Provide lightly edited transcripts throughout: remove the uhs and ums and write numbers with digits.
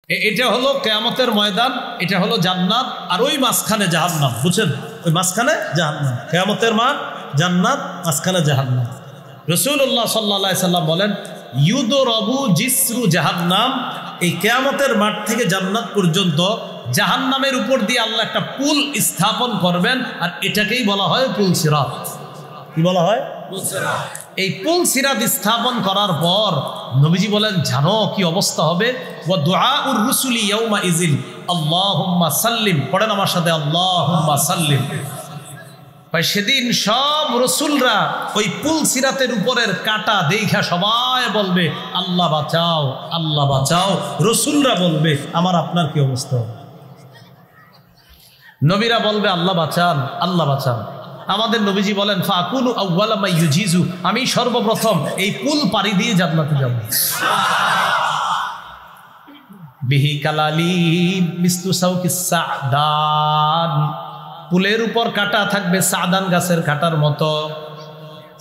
এটা হলো কিয়ামতের ময়দান, এটা হলো জান্নাত, আর ওই মাঝখানে জাহান্নাম। বুঝছেন? ওই মাঝখানে জাহান্নাম, কিয়ামতের মাঠ জান্নাত, মাঝখানে জাহান্নাম। রাসূলুল্লাহ সাল্লাল্লাহু আলাইহি সাল্লাম বলেন, ইউদরাবু জিসরু জাহান্নাম, এই কিয়ামতের মাঠ থেকে জান্নাত পর্যন্ত জাহান্নামের উপর দিয়ে আল্লাহ একটা পুল স্থাপন করবেন, আর এটাকেই বলা হয় পুল সিরাত। কি বলা হয়? পুল সিরাত। এই পুল সিরাত স্থাপন করার পর নবীজি বলেন, জানো কি অবস্থা হবে? ওয়া দুআউর রুসুলি ইয়াউমা ইযিন আল্লাহুম্মা সাল্লিম। পড়েন আমার সাথে, আল্লাহুম্মা সাল্লিম। ভাই সেদিন সব রসুলরা ওই পুল সিরাতের উপরের কাটা দেখা সবাই বলবে, আল্লাহ বাঁচাও, আল্লাহ বাঁচাও। রসুলরা বলবে, আমার আপনার কি অবস্থা হবে? নবীরা বলবে, আল্লাহ বাঁচান, আল্লাহ বাঁচান। আমাদের নবীজি বলেন, ফাকুনু আউওয়ালা মা ইউজিজু, আমি সর্বপ্রথম এই পুল পাড়ি দিয়ে জান্নাতে যাব। বিহি কালালি মিসলু সাউকিস সাদান, পুলের উপর কাটা থাকবে সাদান গাছের কাটার মতো।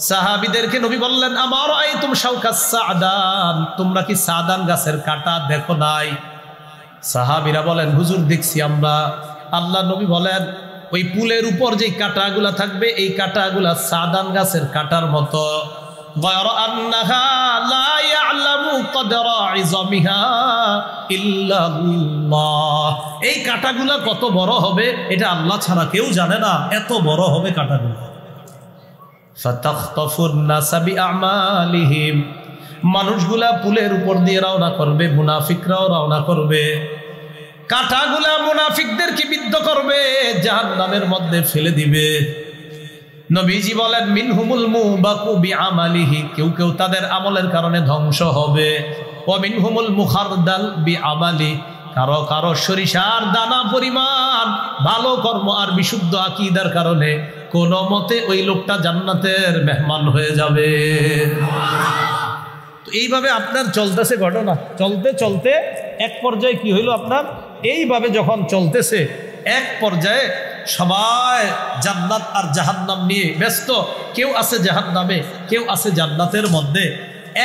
সাহাবীদেরকে নবী বললেন, আমার আইতুম শাউকাস সাদান, তোমরা কি সাদান গাছের কাটা দেখো নাই? সাহাবীরা বলেন, হুজুর দেখছি আমরা। আল্লাহ নবী বলেন, ওই পুলের উপর যে কাটাগুলা থাকবে, এই কাটাগুলা সাদান গাছের কাটার মতো। গায়রা আন্নাহা লা ইয়ালামু কদরা ইযামিহা ইল্লাল্লাহ, এই কাটাগুলা কত বড় হবে এটা আল্লাহ ছাড়া কেউ জানে না, এত বড় হবে কাটাগুলো। ফাতাখতাফুন নাসা বিআমালিহিম, মানুষগুলা পুলের উপর দিয়ে রওনা করবে, মুনাফিকরাও রওনা করবে। কাঁটাগুলা মুনাফিকদেরকে বিদ্ধ করবে, জাহান্নামের মধ্যে ফেলে দিবে। নবীজি বলেন, মিনহুমুল মুবাকু বিআমালিহি, কেউ কেউ তাদের আমলের কারণে ধ্বংস হবে। ওয়া মিনহুমুল মুখারদাল বিআমালি, কারো কারো সরিষার দানা পরিমাণ ভালো কর্ম আর বিশুদ্ধ আকীদার কারণে কোনো মতে ওই লোকটা জান্নাতের মেহমান হয়ে যাবে। তো এইভাবে আপনার চলতেছে ঘটনা, চলতে চলতে এক পর্যায়ে কি হইল আপনার, এইভাবে যখন চলতেছে এক পর্যায়ে সবাই জান্নাত আর জাহান্নাম নিয়ে ব্যস্ত। কেউ আছে জাহান্নামে, কেউ আছে জান্নাতের মধ্যে।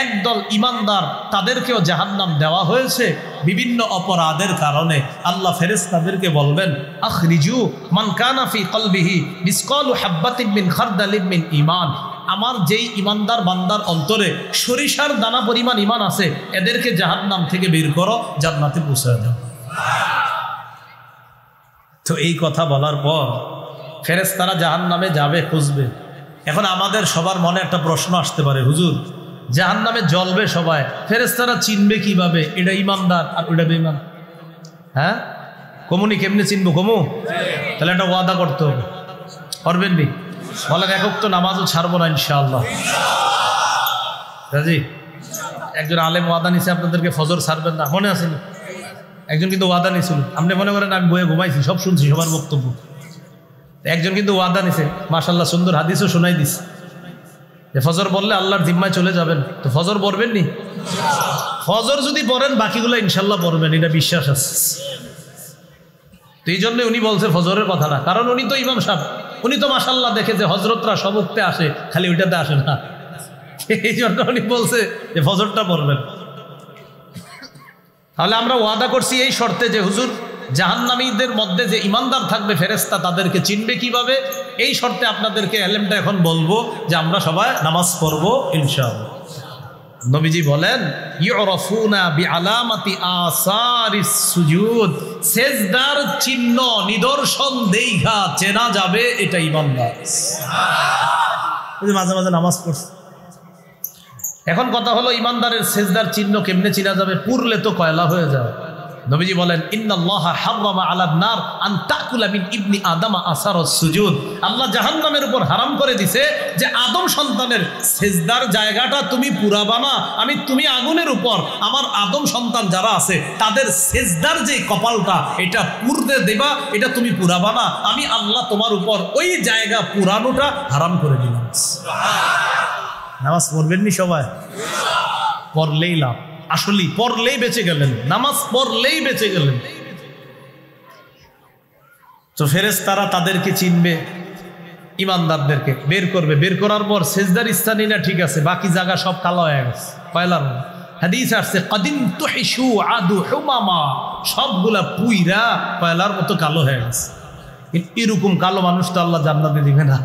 একদল ইমানদার, তাদেরকেও জাহান্নাম দেওয়া হয়েছে বিভিন্ন অপরাধের কারণে। আল্লাহ ফেরেশতাদেরকে বলবেন, আখরিজু মান কানা ফি কলবিহি মিসকালু হাব্বাতিন মিন খারদালিন মিন ঈমান, আমার যেই ইমানদার বান্দার অন্তরে সরিষার দানা পরিমাণ ঈমান আছে, এদেরকে জাহান্নাম থেকে বের করো, জান্নাতে পৌঁছায় দাও। তো এই কথা বলার পর ফেরেশতারা জাহান্নামে যাবে, খুঁজবে। এখন আমাদের সবার মনে একটা প্রশ্ন আসতে পারে, হুজুর জাহান্নামে জ্বলবে সবাই, ফেরেশতারা চিনবে কিভাবে এটা ইমানদার আর ওটা বেঈমান? হ্যাঁ, কমুনি কেমনে চিনবো? কমু তাহলে একটা ওয়াদা করতে হবে, করবেন নি? বলেন, একক তো নামাজও ছাড়বো না ইনশাআল্লাহ। রাজি? একজন আলেম ওয়াদা নিছে আপনাদেরকে, ফজর ছাড়বেন না, মনে আছে? একজন কিন্তু ওয়াদা নিছিল, আপনি মনে করেন আমি বইয়ে ঘুমাইছি, সব শুনছি সবার বক্তব্য। একজন কিন্তু ওয়াদা নিছে, মাশাআল্লাহ সুন্দর হাদিসও শোনাই দিছে যে ফজর বললে আল্লাহর জিম্মায় চলে যাবেন। তো ফজর পড়বেন নি? ফজর যদি পড়েন বাকিগুলো ইনশাল্লাহ পড়বেন, এটা বিশ্বাস আছে। তো এই জন্য উনি বলছে ফজরের কথাটা, কারণ উনি তো ইমাম সাহেব, উনি তো মাশাআল্লাহ দেখে যে হজরতরা সব উঠতে আসে, খালি ওইটাতে আসে না, এই জন্য উনি বলছে যে ফজরটা পড়বেন। তাহলে আমরা ওয়াদা করছি এই শর্তে যে হুজুর জাহান্নামীদের মধ্যে যে ইমানদার থাকবে ফেরেশতা, তাদেরকে চিনবে কিভাবে? এই শর্তে আপনাদেরকে এলেমটা এখন বলবো যে আমরা সবাই নামাজ পড়বো ইনশাআল্লাহ। নবীজি বলেন, ইউরাফুনা বিআলামাতি আসারিস সুজুদ, সেজদার চিহ্ন নিদর্শন দেইখা চেনা যাবে এটা ইমানদার। মাঝে মাঝে নামাজ পড়ছে। এখন কথা হলো, ইমানদারের সেজদার চিহ্ন কেমনে চিনা যাবে? পুরলে তো কয়লা হয়ে যাবে। নবীজি বলেন, ইন্নাল্লাহা হাররামা আলান নার আন তাকুলা মিন ইবনি আদম আসারুস সুজুদ, আল্লাহ জাহান্নামের উপর হারাম করে দিছে যে আদম সন্তানের সেজদার জায়গাটা তুমি পুরাবা না, তুমি আগুনের উপর আমার আদম সন্তান যারা আছে তাদের সেজদার যে কপালটা এটা পুরতে দেবা, এটা তুমি পুরাবা না, আমি আল্লাহ তোমার উপর ওই জায়গা পুরানোটা হারাম করে দিলাম। নামাজ পড়বেন নি সবাই? পড়লেই লাভ, আসলেই পড়লেই বেঁচে গেলেন, নামাজ পড়লেই বেঁচে গেলেন। তো ফেরেশতারা তাদেরকে চিনবে, ইমানদারদেরকে বের করবে। বের করার পর সেজদার স্থানই না ঠিক আছে, বাকি জায়গা সব কালো হয়ে গেছে, কয়লার হাদিস আসছে কদিন তুহিশু আদু হুমামা, সবগুলা পুইরা কয়লার মতো কালো হয়ে গেছে। এরকম কালো মানুষ তো আল্লাহ জান্নাতে দিবে না,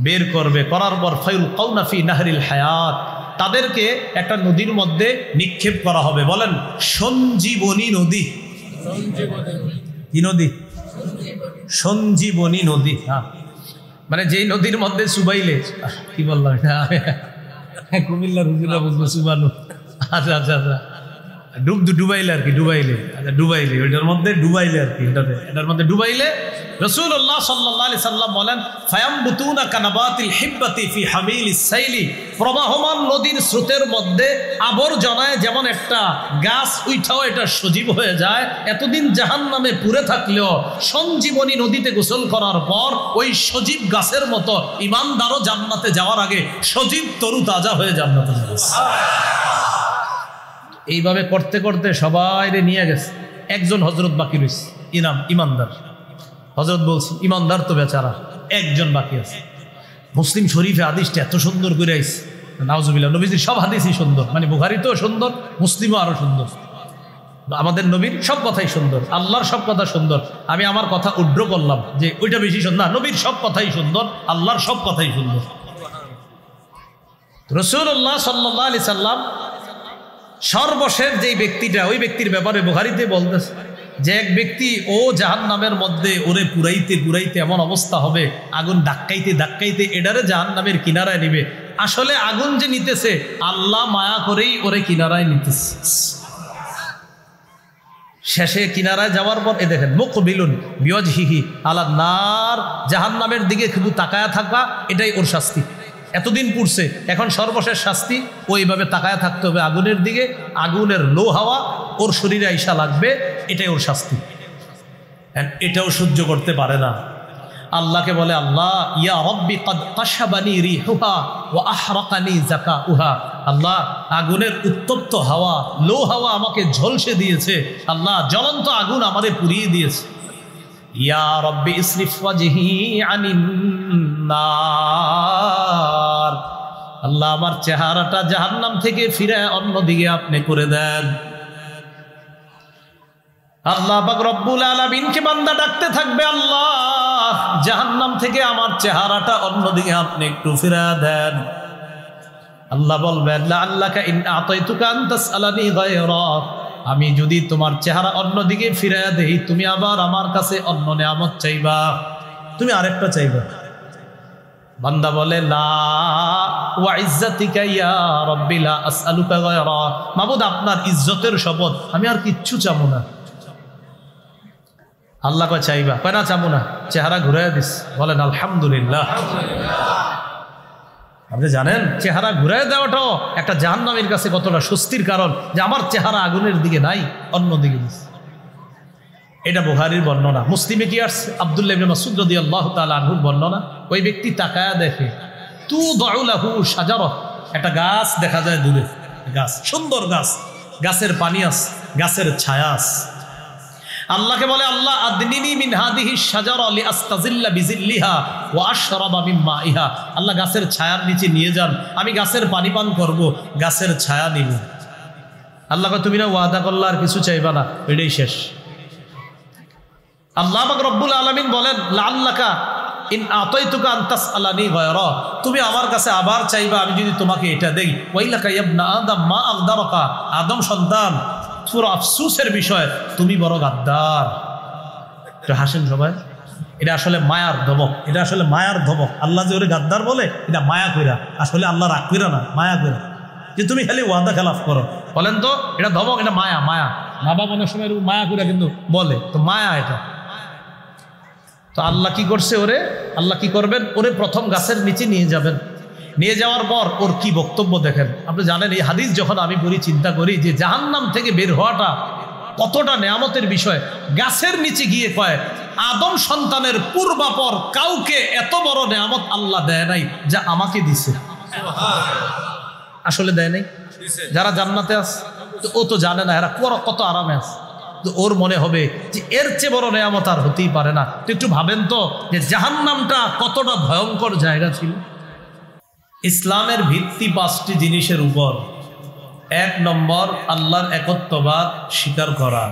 বের করবে। করার পর ফায়ুল কাউনা ফি নাহরিল হায়াত, তাদেরকে একটা নদীর মধ্যে নিক্ষেপ করা হবে। বলেন সঞ্জীবনী নদী। কি নদী? সঞ্জীবনী নদী। হ্যাঁ, মানে যেই নদীর মধ্যে সুবাইলে, কি বললাম এটা, কুমিল্লার হুজুরা বুঝবো সুবানু। আচ্ছা আচ্ছা আচ্ছা, ডুবাইলে আর কি, ডুবাইলে, আচ্ছা ডুবাইলে, ওইটার মধ্যে ডুবাইলে আর কি, এটার মধ্যে ডুবাইলে। রাসূলুল্লাহ সাল্লাল্লাহু আলাইহি সাল্লাম বলেন ফায়ামবুতুনা কানাবাতিল হিব্বাতি ফি হামিলিস সাইলি, প্রবাহমান নদীর স্রোতের মধ্যে আবর্জনায় যেমন একটা গাছ উঠাও এটা সজীব হয়ে যায়, এতদিন জাহান্নামে পুড়ে থাকলেও সঞ্জীবনী নদীতে গোসল করার পর ওই সজীব গাছের মতো ঈমানদারও জান্নাতে যাওয়ার আগে সজীব তরুতাজা হয়ে জান্নাতে যাবে। এইভাবে করতে করতে সবাই নিয়ে গেছে, একজন হযরত বাকি রয়েছে, ইমানদার। হযরত বলছি ইমানদার তো বেচারা, একজন বাকি আছে। মুসলিম শরীফে হাদিসটা এত সুন্দর করে আইছে, নাউজুবিল্লাহ। নবীজির সব হাদিসই সুন্দর, মানে বুখারীতেও সুন্দর, মুসলিমও আরো সুন্দর। আমাদের নবীর সব কথাই সুন্দর, আল্লাহর সব কথা সুন্দর। আমি আমার কথা উড্র করলাম যে ওইটা বেশি সুন্দর, নবীর সব কথাই সুন্দর, আল্লাহর সব কথাই সুন্দর। রাসূলুল্লাহ সাল্লাল্লাহু আলাইহি সাল্লাম সর্বশেষ যেই ব্যক্তিটা, ওই ব্যক্তির ব্যাপারে বুখারীতে বলতেছে যে এক ব্যক্তি ও জাহান্নামের মধ্যে ওরে পুরাইতে পুরাইতে এমন অবস্থা হবে, আগুন ধাক্কাইতে ধাক্কাইতে এডারে জাহান্নামের কিনারায় নিবে। আসলে আগুন যে নিতেছে আল্লাহ মায়া করেই ওরে কিনারায় নিতেছে। শেষে কিনারায় যাওয়ার পর এ দেখেন মুকবিলুন বিওয়াজহিহি আলা নার, জাহান্নামের দিকে শুধু তাকায়া থাকা, এটাই ওর শাস্তি। এতদিন পুড়ছে, এখন সর্বশেষ শাস্তি ওইভাবে তাকায়া থাকতে হবে আগুনের দিকে, আগুনের লো হাওয়া ওর শরীরে আইসা লাগবে, এটাই ওর শাস্তি। এটাও সহ্য করতে পারে না, আল্লাহকে বলে আল্লাহ ইয়া রব্বি কদ কাশাবানি রিহুহা ওয়া আহরাকানি যাকাউহা, আল্লাহ আগুনের উত্তপ্ত হাওয়া, লো হাওয়া আমাকে ঝলসে দিয়েছে, আল্লাহ জ্বলন্ত আগুন আমারে পুড়িয়ে দিয়েছে। ইয়া রব্বি ইসরিফ ওয়াজহি আনিন নার, আল্লাহ আমার চেহারাটা জাহান্নাম থেকে ফিরে অন্যদিকে আপনি করে দেন। আল্লাহ পাক রব্বুল আলামিনকে বান্দা ডাকতে থাকবে, আল্লাহ জাহান্নাম থেকে আমার চেহারাটা অন্যদিকে আপনি একটু ফিরা দেন। আল্লাহ বলবেন লাআল্লাকা ইন আতাইতুকা আন তাসআলানি গায়রা, আমি যদি তোমার চেহারা অন্যদিকে ফিরা দেই তুমি আবার আমার কাছে অন্য নিয়ামত চাইবা, তুমি আরেকটা চাইবা। বান্দা বলে লা ওয়া ইজ্জাতিকা ইয়া রাব্বি লা আসআলুকা গায়রা, মাবুদ আপনার ইজ্জতের শপথ আমি আর কিচ্ছু চাবো না। আল্লাহ কয় চাইবা, কয় না চাবো না, চেহারা ঘুরাইয়া দিস। বলেন আলহামদুলিল্লাহ। আপনি জানেন চেহারা ঘুরাই দেওয়াটাও একটা জাহান্নামীর কাছে কতটা স্বস্তির কারণ, যে আমার চেহারা আগুনের দিকে নাই, অন্যদিকে দিস। এটা বুখারীর বর্ণনা। মুসলিমে কি আসছে? আব্দুল্লাহ ইবনে মাসউদ রাদিয়াল্লাহু তাআলা আনহুর বর্ণনা। ওই ব্যক্তি তাকায়া দেখে তুদউ লাহু শাজারা, একটা গাছ দেখা যায় দূরে, গাছ, সুন্দর গাছ, গাছের পানি আছে, গাছের ছায়া আছে। আল্লাহকে বলে আল্লাহ আদনিনি মিন হাদিহি শাজারা লিআস্তাজিল্লা বিজিল্লিহা ওয়া আশরাবা মিন মাইহা, আল্লাহ গাছের ছায়ার নিচে নিয়ে যান, আমি গাছের পানি পান করব, গাছের ছায়া নিব। আল্লাহ কয় তুমি না ওয়াদা করলা আর কিছু চাইবা না, এটাই শেষ। আল্লাহ পাক রব্বুল আলামিন বলেন লাআল্লাকা ইন আতাইতুকা আন তাসআলানি গায়রা, তুমি আমার কাছে আবার চাইবা আমি যদি তোমাকে এটা দেই। ওয়াইলাকা ইবনা আদম মা আগদারাকা, আদম সন্তান পুরো আফসোসের বিষয় তুমি বড় গাদ্দার। একটু হাসেন সবাই, এটা আসলে মায়ার ধমক, এটা আসলে মায়ার ধমক। আল্লাহ যে ওরে গাদ্দার বলে এটা মায়া কইরা, আসলে আল্লাহ রাগ কইরা না, মায়া কইরা, যে তুমি খালি ওয়াদা খেলাফ করো। বলেন তো এটা ধমক, এটা মায়া? মায়া না বা অনেক সময় মায়া কইরা কিন্তু বলে, তো মায়া এটা। তো আল্লাহ কি করছে ওরে, আল্লাহ কি করবেন, ওরে প্রথম গাছের নিচে নিয়ে যাবেন। নিয়ে যাওয়ার পর ওর কি বক্তব্য দেখেন। আপনি জানেন এই হাদিস যখন আমি পড়ি চিন্তা করি যে জাহান্নাম থেকে বের হওয়াটা কতটা নেয়ামতের বিষয়। গাছের নিচে গিয়ে কয় আদম সন্তানের পূর্বাপর কাউকে এত বড় নেয়ামত আল্লাহ দেয় নাই যা আমাকে দিছে। আসলে দেয় নাই? যারা জান্নাতে আছে ও তো জানে না এরা কত আরামে আছে, তো ওর মনে হবে যে এর চেয়ে বড় নেয়ামত আর হতেই পারে না। তো একটু ভাবেন তো যে জাহান্নামটা কতটা ভয়ঙ্কর জায়গা ছিল। ইসলামের ভিত্তি 5টি জিনিসের উপর। এক নম্বর আল্লাহর একত্ববাদ স্বীকার করা,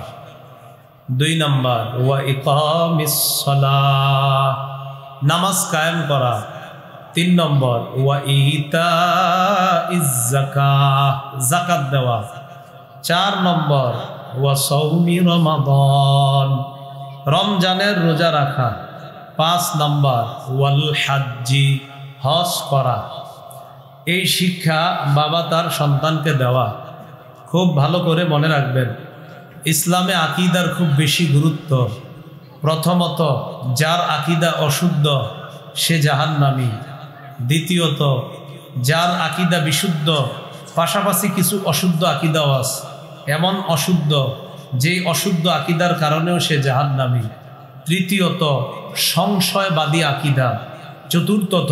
2 নম্বর ওয়া ইকামিস সালাহ নামাজ কায়েম করা, 3 নম্বর ওয়া ইতাইজ যাকাত যাকাত দেওয়া, 4 নম্বর ওয়া সাওমি রমাদান রমজানের রোজা রাখা, 5 নম্বর ওয়াল হাজ্জি হজ করা। এই শিক্ষা বাবা তার সন্তানকে দেওয়া। খুব ভালো করে মনে রাখবেন, ইসলামে আকীদার খুব বেশি গুরুত্ব। প্রথমত, যার আকীদা অশুদ্ধ সে জাহান্নামী। দ্বিতীয়ত, যার আকীদা বিশুদ্ধ পাশাপাশি কিছু অশুদ্ধ আকীদাও আছে, এমন অশুদ্ধ যেই অশুদ্ধ আকীদার কারণেও সে জাহান্নামী। তৃতীয়ত, সংশয়বাদী আকীদা। চতুর্থত,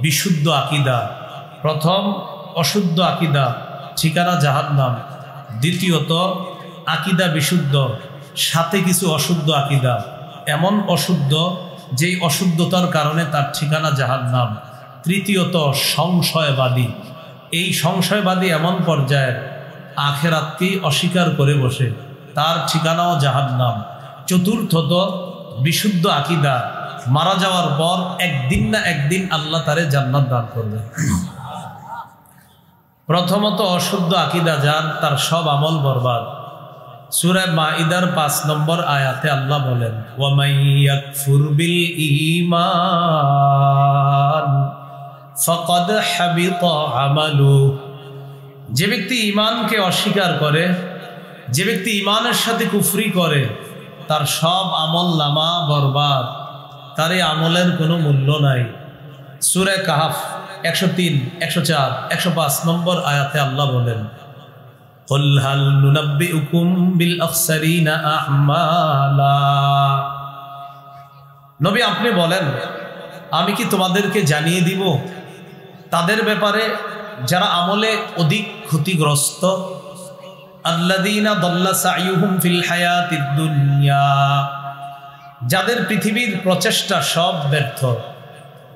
বিশুদ্ধ আকীদা। প্রথম অশুদ্ধ আকীদা, ঠিকানা জাহান্নাম। দ্বিতীয়ত, আকীদা বিশুদ্ধ, সাথে কিছু অশুদ্ধ আকীদা, এমন অশুদ্ধ যেই অশুদ্ধতার কারণে তার ঠিকানা জাহান্নাম। তৃতীয়ত, সংশয়বাদী। এই সংশয়বাদী এমন পর্যায়ের আখিরাতকে অস্বীকার করে বসে, তার ঠিকানাও জাহান্নাম। চতুর্থত, বিশুদ্ধ আকীদা, মারা যাওয়ার পর একদিন না একদিন আল্লাহ তারে জান্নাত দান করবে। প্রথমত, অশুদ্ধ আকীদা যার, তার সব আমল বরবাদ। সূরা মাইদার 5 নম্বর আয়াতে আল্লাহ বলেন, ওয়া মান ইয়াকফুর বিল ঈমান ফাকাদ হাবিতা আমালু। যে ব্যক্তি ঈমানকে অস্বীকার করে, যে ব্যক্তি ঈমানের সাথে কুফরি করে, তার সব আমল নামা বরবাদ, তার এই আমলের কোনো মূল্য নাই। সূরা কাহফ 103, 104, 105 নম্বর আয়াতে আল্লাহ বলেন, কুল হাল নুনাব্বিউকুম বিল আখসারিনা আ'মালা। নবী আপনি বলেন, আমি কি তোমাদেরকে জানিয়ে দিব তাদের ব্যাপারে যারা আমলে অধিক ক্ষতিগ্রস্ত? আল্লাযীনা দাল্লা সাইয়ুহুম ফিল হায়াতিদ দুনিয়া, যাদের পৃথিবীর প্রচেষ্টা সব ব্যর্থ।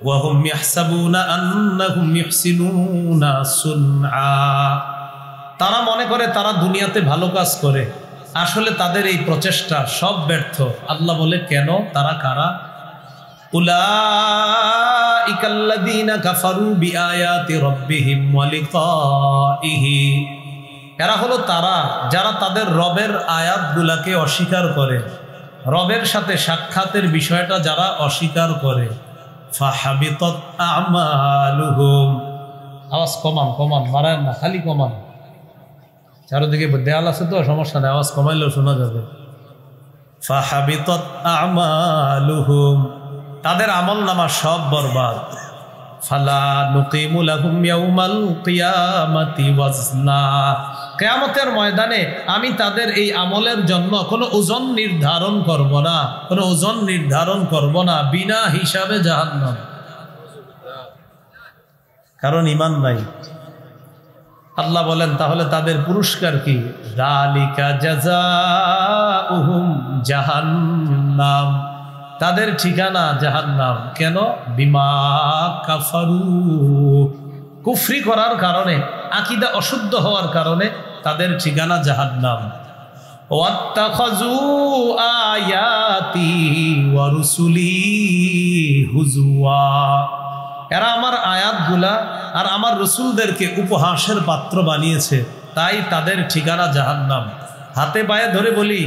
ওয়া হুম ইয়াহসাবুনা আন্নাহুম ইহসিনুনা সুনআ, তারা মনে করে তারা দুনিয়াতে ভালো কাজ করে, আসলে তাদের এই প্রচেষ্টা সব ব্যর্থ। আল্লাহ বলে, কেন? তারা কারা? উলাইকাল্লাযীনা কাফারু বিআয়াতি রাব্বিহিম ওয়া লিকাইহি, এরা হলো তারা যারা তাদের রবের আয়াতগুলাকে অস্বীকার করে, রবের সাথে সাক্ষাতের বিষয়টা যারা অস্বীকার করে। ফাহাবিতাত আমালুহুম, আওয়াজ কমান, কমান, মারেন না, খালি কমান। চারদিকে দেয়াল আছে তো, সমস্যা নেই, আওয়াজ কমাইলেও শোনা যাবে। ফাহাবিতাত আমালুহুম, তাদের আমল নামা সব বরবাদ। ফালা নুকিমু লাহুম ইয়াউমাল কিয়ামাতি ওয়াজনা, কিয়ামতের ময়দানে আমি তাদের এই আমলের জন্য কোনো ওজন নির্ধারণ করব না, কোনো ওজন নির্ধারণ করব না, বিনা হিসাবে জাহান্নাম। কারণ ঈমান নাই। আল্লাহ বলেন, তাহলে তাদের পুরস্কার কি? যালিকা জাযাউহুম জাহান্নাম, তাদের ঠিকানা জাহান্নাম। কেন? বিমা কাফারু, কুফরি করার কারণে, আকীদা অশুদ্ধ হওয়ার কারণে তাদের ঠিকানা জাহান্নাম। ওয়াত্তাখাযু আয়াতি ওয়া রুসুলি হুজুয়া, এরা আমার আয়াতগুলা আর আমার রসুলদেরকে উপহাসের পাত্র বানিয়েছে, তাই তাদের ঠিকানা জাহান্নাম। হাতে পায়ে ধরে বলি,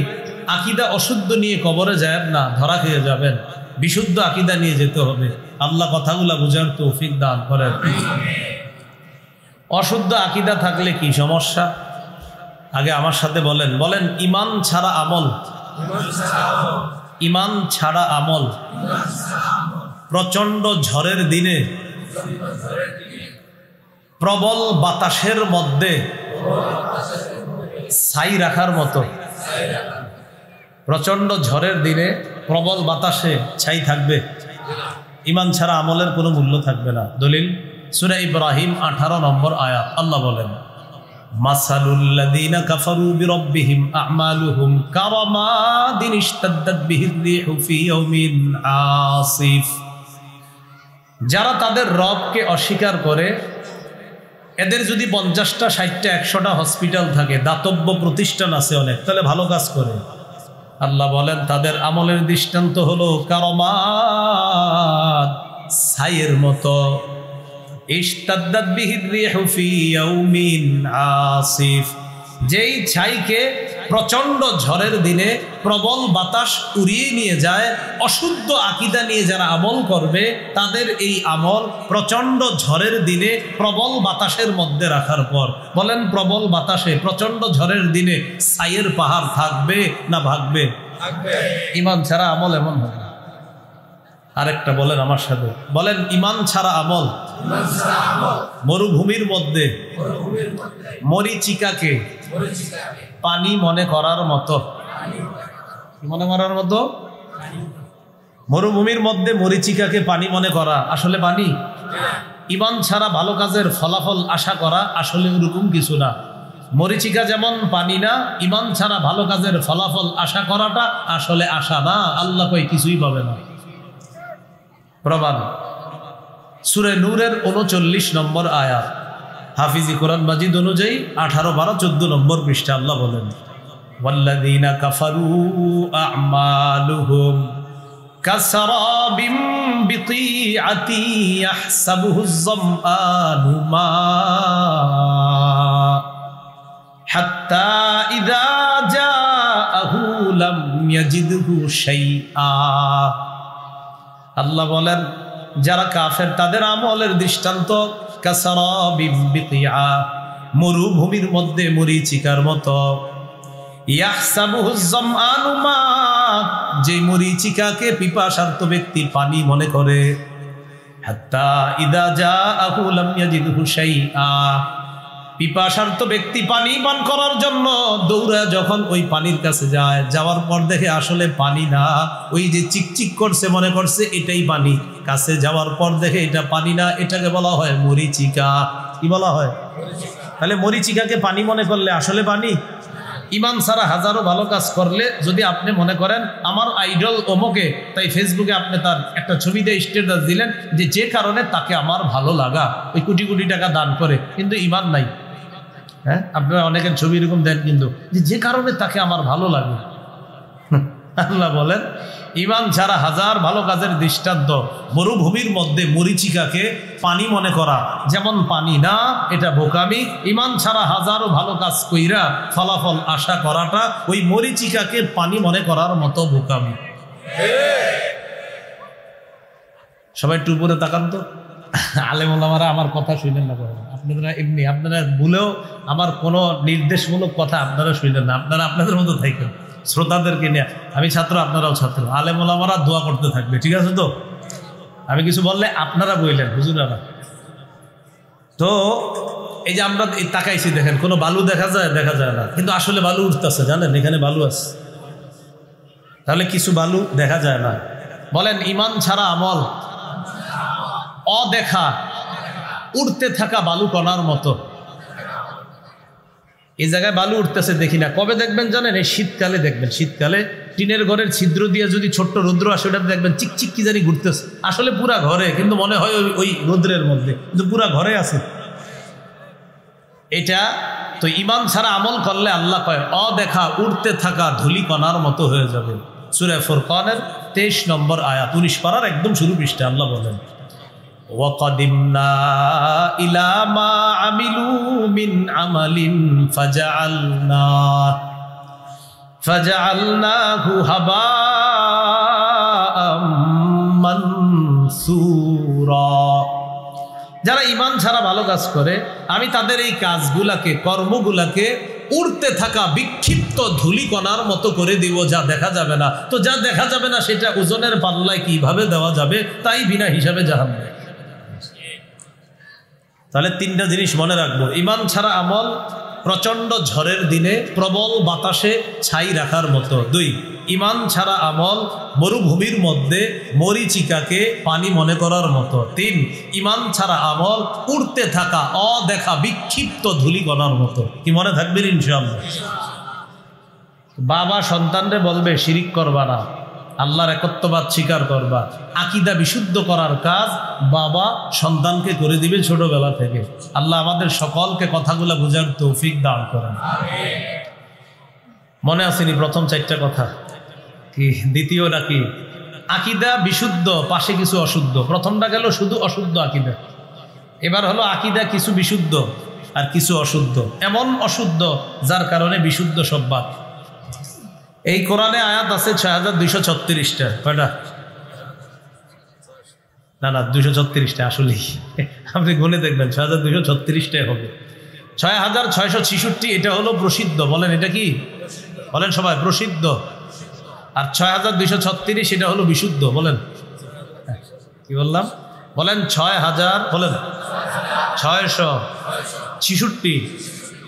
আকীদা অশুদ্ধ নিয়ে কবরে যাবেন না, ধরা খেয়ে যাবেন। বিশুদ্ধ আকীদা নিয়ে যেতে হবে। আল্লাহ কথাগুলা বুঝার তৌফিক দান করেন। অশুদ্ধ আকীদা থাকলে কি সমস্যা? আগে আমার সাথে বলেন, বলেন ঈমান ছাড়া আমল, ঈমান ছাড়া আমল। প্রচন্ড ঝড়ের দিনে, প্রবল বাতাসের মধ্যে ছাই রাখার মতো। প্রচন্ড ঝড়ের দিনে প্রবল বাতাসে ছাই থাকবে, ঈমান ছাড়া আমলের কোনো মূল্য থাকবে না। দলিল সূরা ইব্রাহিম 18 নম্বর আয়াত, আল্লাহ বলেন, মাসালুল্লাযীনা কাফারু বিরাব্বিহিম আ'মালুহুম কারামাদিন ইশতাদ্দাত বিহির রিহু ফি ইয়াউমিন আসিফ, যারা তাদের রবকে অস্বীকার করে এদের যদি 50টা 60টা 100টা হসপিটাল থাকে, দাতব্য প্রতিষ্ঠান আছে অনেক, তাহলে ভালো কাজ করে। আল্লাহ বলেন তাদের আমলের দৃষ্টান্ত হলো কারামাত, ছাইয়ের মতো। ইশতাদ্দাত বিহির রিহু ফি ইয়াউমিন আসিফ, যেই ছাইকে প্রচন্ড ঝড়ের দিনে প্রবল বাতাস উড়িয়ে নিয়ে যায়। অশুদ্ধ আকীদা নিয়ে যারা আমল করবে তাদের এই আমল প্রচন্ড ঝড়ের দিনে প্রবল বাতাসের মধ্যে রাখার পর, বলেন প্রবল বাতাসে প্রচন্ড ঝড়ের দিনে ছাইয়ের পাহাড় থাকবে না ভাগবে? ঈমান ছাড়া আমল এমন হবে। আরেকটা বলেন আমার সাথে, বলেন ঈমান ছাড়া আমল। মরুভূমির মধ্যে মরিচিকাকে পানি মনে করার মতো। মনে করার মতো? মরুভূমির মধ্যে মরিচিকাকে পানি মনে করা আসলে পানি? ঈমান ছাড়া ভালো কাজের ফলাফল আশা করা আসলে ওরকম কিছু না। মরিচিকা যেমন পানি না, ঈমান ছাড়া ভালো কাজের ফলাফল আশা করাটা আসলে আশা না। আল্লাহ কই কিছুই পাবে না। প্রমাণ সূরা নূরের 39 নম্বর আয়াত, হাফিজি কোরআন মাজিদ অনুযায়ী 18, 12, 14 নম্বর পৃষ্ঠা। আল্লাহ বলেন ওয়াল্লাযীনা কাফারু আ'মালুহুম কাসারাবিম বিকিআতি ইয়াহসাবুহুজ যামআনু মা হাত্তা ইযা জাআহু লাম ইয়াজিদহু শাইআ। আল্লাহ বলেন যারা কাফের তাদের আমলের দৃষ্টান্ত কাসারাবিম বিকিআ, মরুভূমির মধ্যে মরিচিকার মতো। ইয়াহসাবুহুজ যামআনু মা, যে মরিচিকাকে পিপাসার্ত ব্যক্তি পানি মনে করে। হাত্তা ইযা জাআহু লাম ইয়াজিদহু শাইআ, পিপাসার্ত ব্যক্তি পানি পান করার জন্য দৌড়ে যখন ওই পানির কাছে যায়, যাওয়ার পর দেখে আসলে পানি না, ওই যে চিকচিক করছে মনে করছে এটাই পানি। কাছে যাওয়ার পর দেখে এটা পানি না, এটাকে বলা হয় মরিচিকা। কি বলা হয়? তাহলে মরিচিকাকে পানি মনে করলে আসলে পানি? ঈমান ছাড়া হাজারো ভালো কাজ করলে যদি আপনি মনে করেন আমার আইডল অমুকে, তাই ফেসবুকে আপনি তার একটা ছবি দিয়ে স্ট্যাটাস দিলেন যে কারণে তাকে আমার ভালো লাগা, ওই কোটি কোটি টাকা দান করে, কিন্তু ঈমান নাই। হ্যাঁ, আপনারা অনেকের ছবি এরকম দেন, কিন্তু যে কারণে তাকে আমার ভালো লাগে। আল্লাহ বলেন ঈমান ছাড়া হাজার ভালো কাজের দৃষ্টান্ত মরুভূমির মধ্যে মরিচিকাকে পানি মনে করা যেমন পানি না, এটা বোকামি। ঈমান ছাড়া হাজারো ভালো কাজ কইরা ফলাফল আশা করাটা ওই মরিচিকাকে পানি মনে করার মতো বোকামি। সবাই একটু উপরে তাকান তো। আলেম ওলামারা আমার কথা শুনেন না, আপনারা এমনি আপনারা ভুলেও আমার কোনো নির্দেশমূলক কথা আপনারা শুনেন না। আপনারা আপনাদের মতো থাকেন, শ্রোতাদেরকে নিয়ে। আমি ছাত্র, আপনারাও ছাত্র। আলেম ওলামারা দোয়া করতে থাকবে, ঠিক আছে তো? আমি কিছু বললে আপনারা বললেন, হুজুরারা। তো এই যে আমরা তাকাইছি, দেখেন কোনো বালু দেখা যায়? দেখা যায় না, কিন্তু আসলে বালু উঠতেছে, জানেন এখানে বালু আছে। তাহলে কিছু বালু দেখা যায় না। বলেন ঈমান ছাড়া আমল অদেখা উড়তে থাকা বালু কণার মতো। এই জায়গায় বালু উঠতেছে দেখি না, কবে দেখবেন জানেন? এই শীতকালে দেখবেন। শীতকালে টিনের ঘরের ছিদ্র দিয়ে যদি ছোট্ট রৌদ্র আসে, ওটা দেখবেন চিকচিক কি জানি ঘুরতেছে। আসলে পুরা ঘরে, কিন্তু মনে হয় ওই রৌদ্রের মধ্যে, কিন্তু পুরা ঘরে আছে। এটা তো ঈমান ছাড়া আমল করলে আল্লাহ কয় অদেখা উড়তে থাকা ধুলি কণার মতো হয়ে যাবে। সূরা ফুরকানের 23 নম্বর আয়াত, 19 পারার একদম শুরু পৃষ্ঠা। আল্লাহ বলেন وَقَدِمْنَا إِلَى مَا عَمِلُوا مِنْ عَمَلٍ فَجَعَلْنَاهُ هَبَاءً مَنْثُورًا। যারা ঈমান ছাড়া ভালো কাজ করে, আমি তাদের এই কাজগুলাকে, কর্মগুলাকে উড়তে থাকা বিক্ষিপ্ত ধূলিকণার মতো করে দিব, যা দেখা যাবে না। তো যা দেখা যাবে না সেটা ওজনের পাল্লায় কিভাবে দেওয়া যাবে? তাই বিনা হিসাবে জাহান্নামে। তাহলে 3টা জিনিস মনে রাখবো। ঈমান ছাড়া আমল প্রচন্ড ঝড়ের দিনে প্রবল বাতাসে ছাই রাখার মতো। 2, ঈমান ছাড়া আমল মরুভূমির মধ্যে মরিচিকাকে পানি মনে করার মতো। 3, ঈমান ছাড়া আমল উড়তে থাকা অদেখা বিক্ষিপ্ত ধূলিকণার মতো। কি মনে থাকবেন ইনশাআল্লাহ? বাবা সন্তানরে বলবে শিরিক করবা না, আল্লাহর একত্ববাদ স্বীকার করবা, আকীদা বিশুদ্ধ করার কাজ বাবা সন্তানকে করে দিবে ছোটবেলা থেকে। আল্লাহ আমাদের সকলকে কথাগুলো বোঝার তৌফিক দান করেন। মনে আসেনি প্রথম 4টা কথা কি? দ্বিতীয়টা কি? আকীদা বিশুদ্ধ, পাশে কিছু অশুদ্ধ। প্রথমটা গেল শুধু অশুদ্ধ আকীদা, এবার হলো আকীদা কিছু বিশুদ্ধ আর কিছু অশুদ্ধ, এমন অশুদ্ধ যার কারণে বিশুদ্ধ সব বাদ। এই কোরআনে আয়াত আছে 6236টা। কয়টা? না 236টা। আসলেই আপনি গুনে দেখবেন 6236টাই হবে। 6666 এটা হলো প্রসিদ্ধ। বলেন এটা কি? বলেন সবাই, প্রসিদ্ধ। আর 6236 এটা হলো বিশুদ্ধ। বলেন কি বললাম? বলেন 6000, বলেন 666।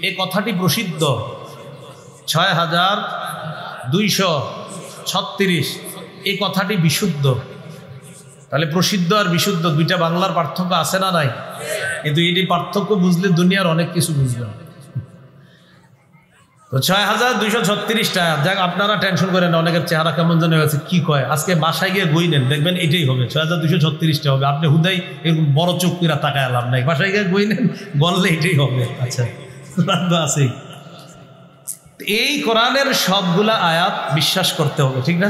এই কথাটি প্রসিদ্ধ। 6236 এই কথাটি বিশুদ্ধ। তাহলে প্রসিদ্ধ আর বিশুদ্ধ দুইটা বাংলার পার্থক্য আছে না নাই? কিন্তু এটি পার্থক্য বুঝলে দুনিয়ার অনেক কিছু বুঝবেন। তো 6236টা। যাক, আপনারা টেনশন করেন না, অনেকের চেহারা কেমন যেন হয়েছে, কি কয়। আজকে বাসায় গিয়ে গই নেন, দেখবেন এটাই হবে, 6236টা হবে। আপনি হুদাই এরকম বড় চোখ করে তাকায় লাভ নাই, বাসায় গিয়ে গই নেন, বললে এটাই হবে। আচ্ছা, আছে। এই কোরআনের সবগুলা আয়াত বিশ্বাস করতে হবে, ঠিক না?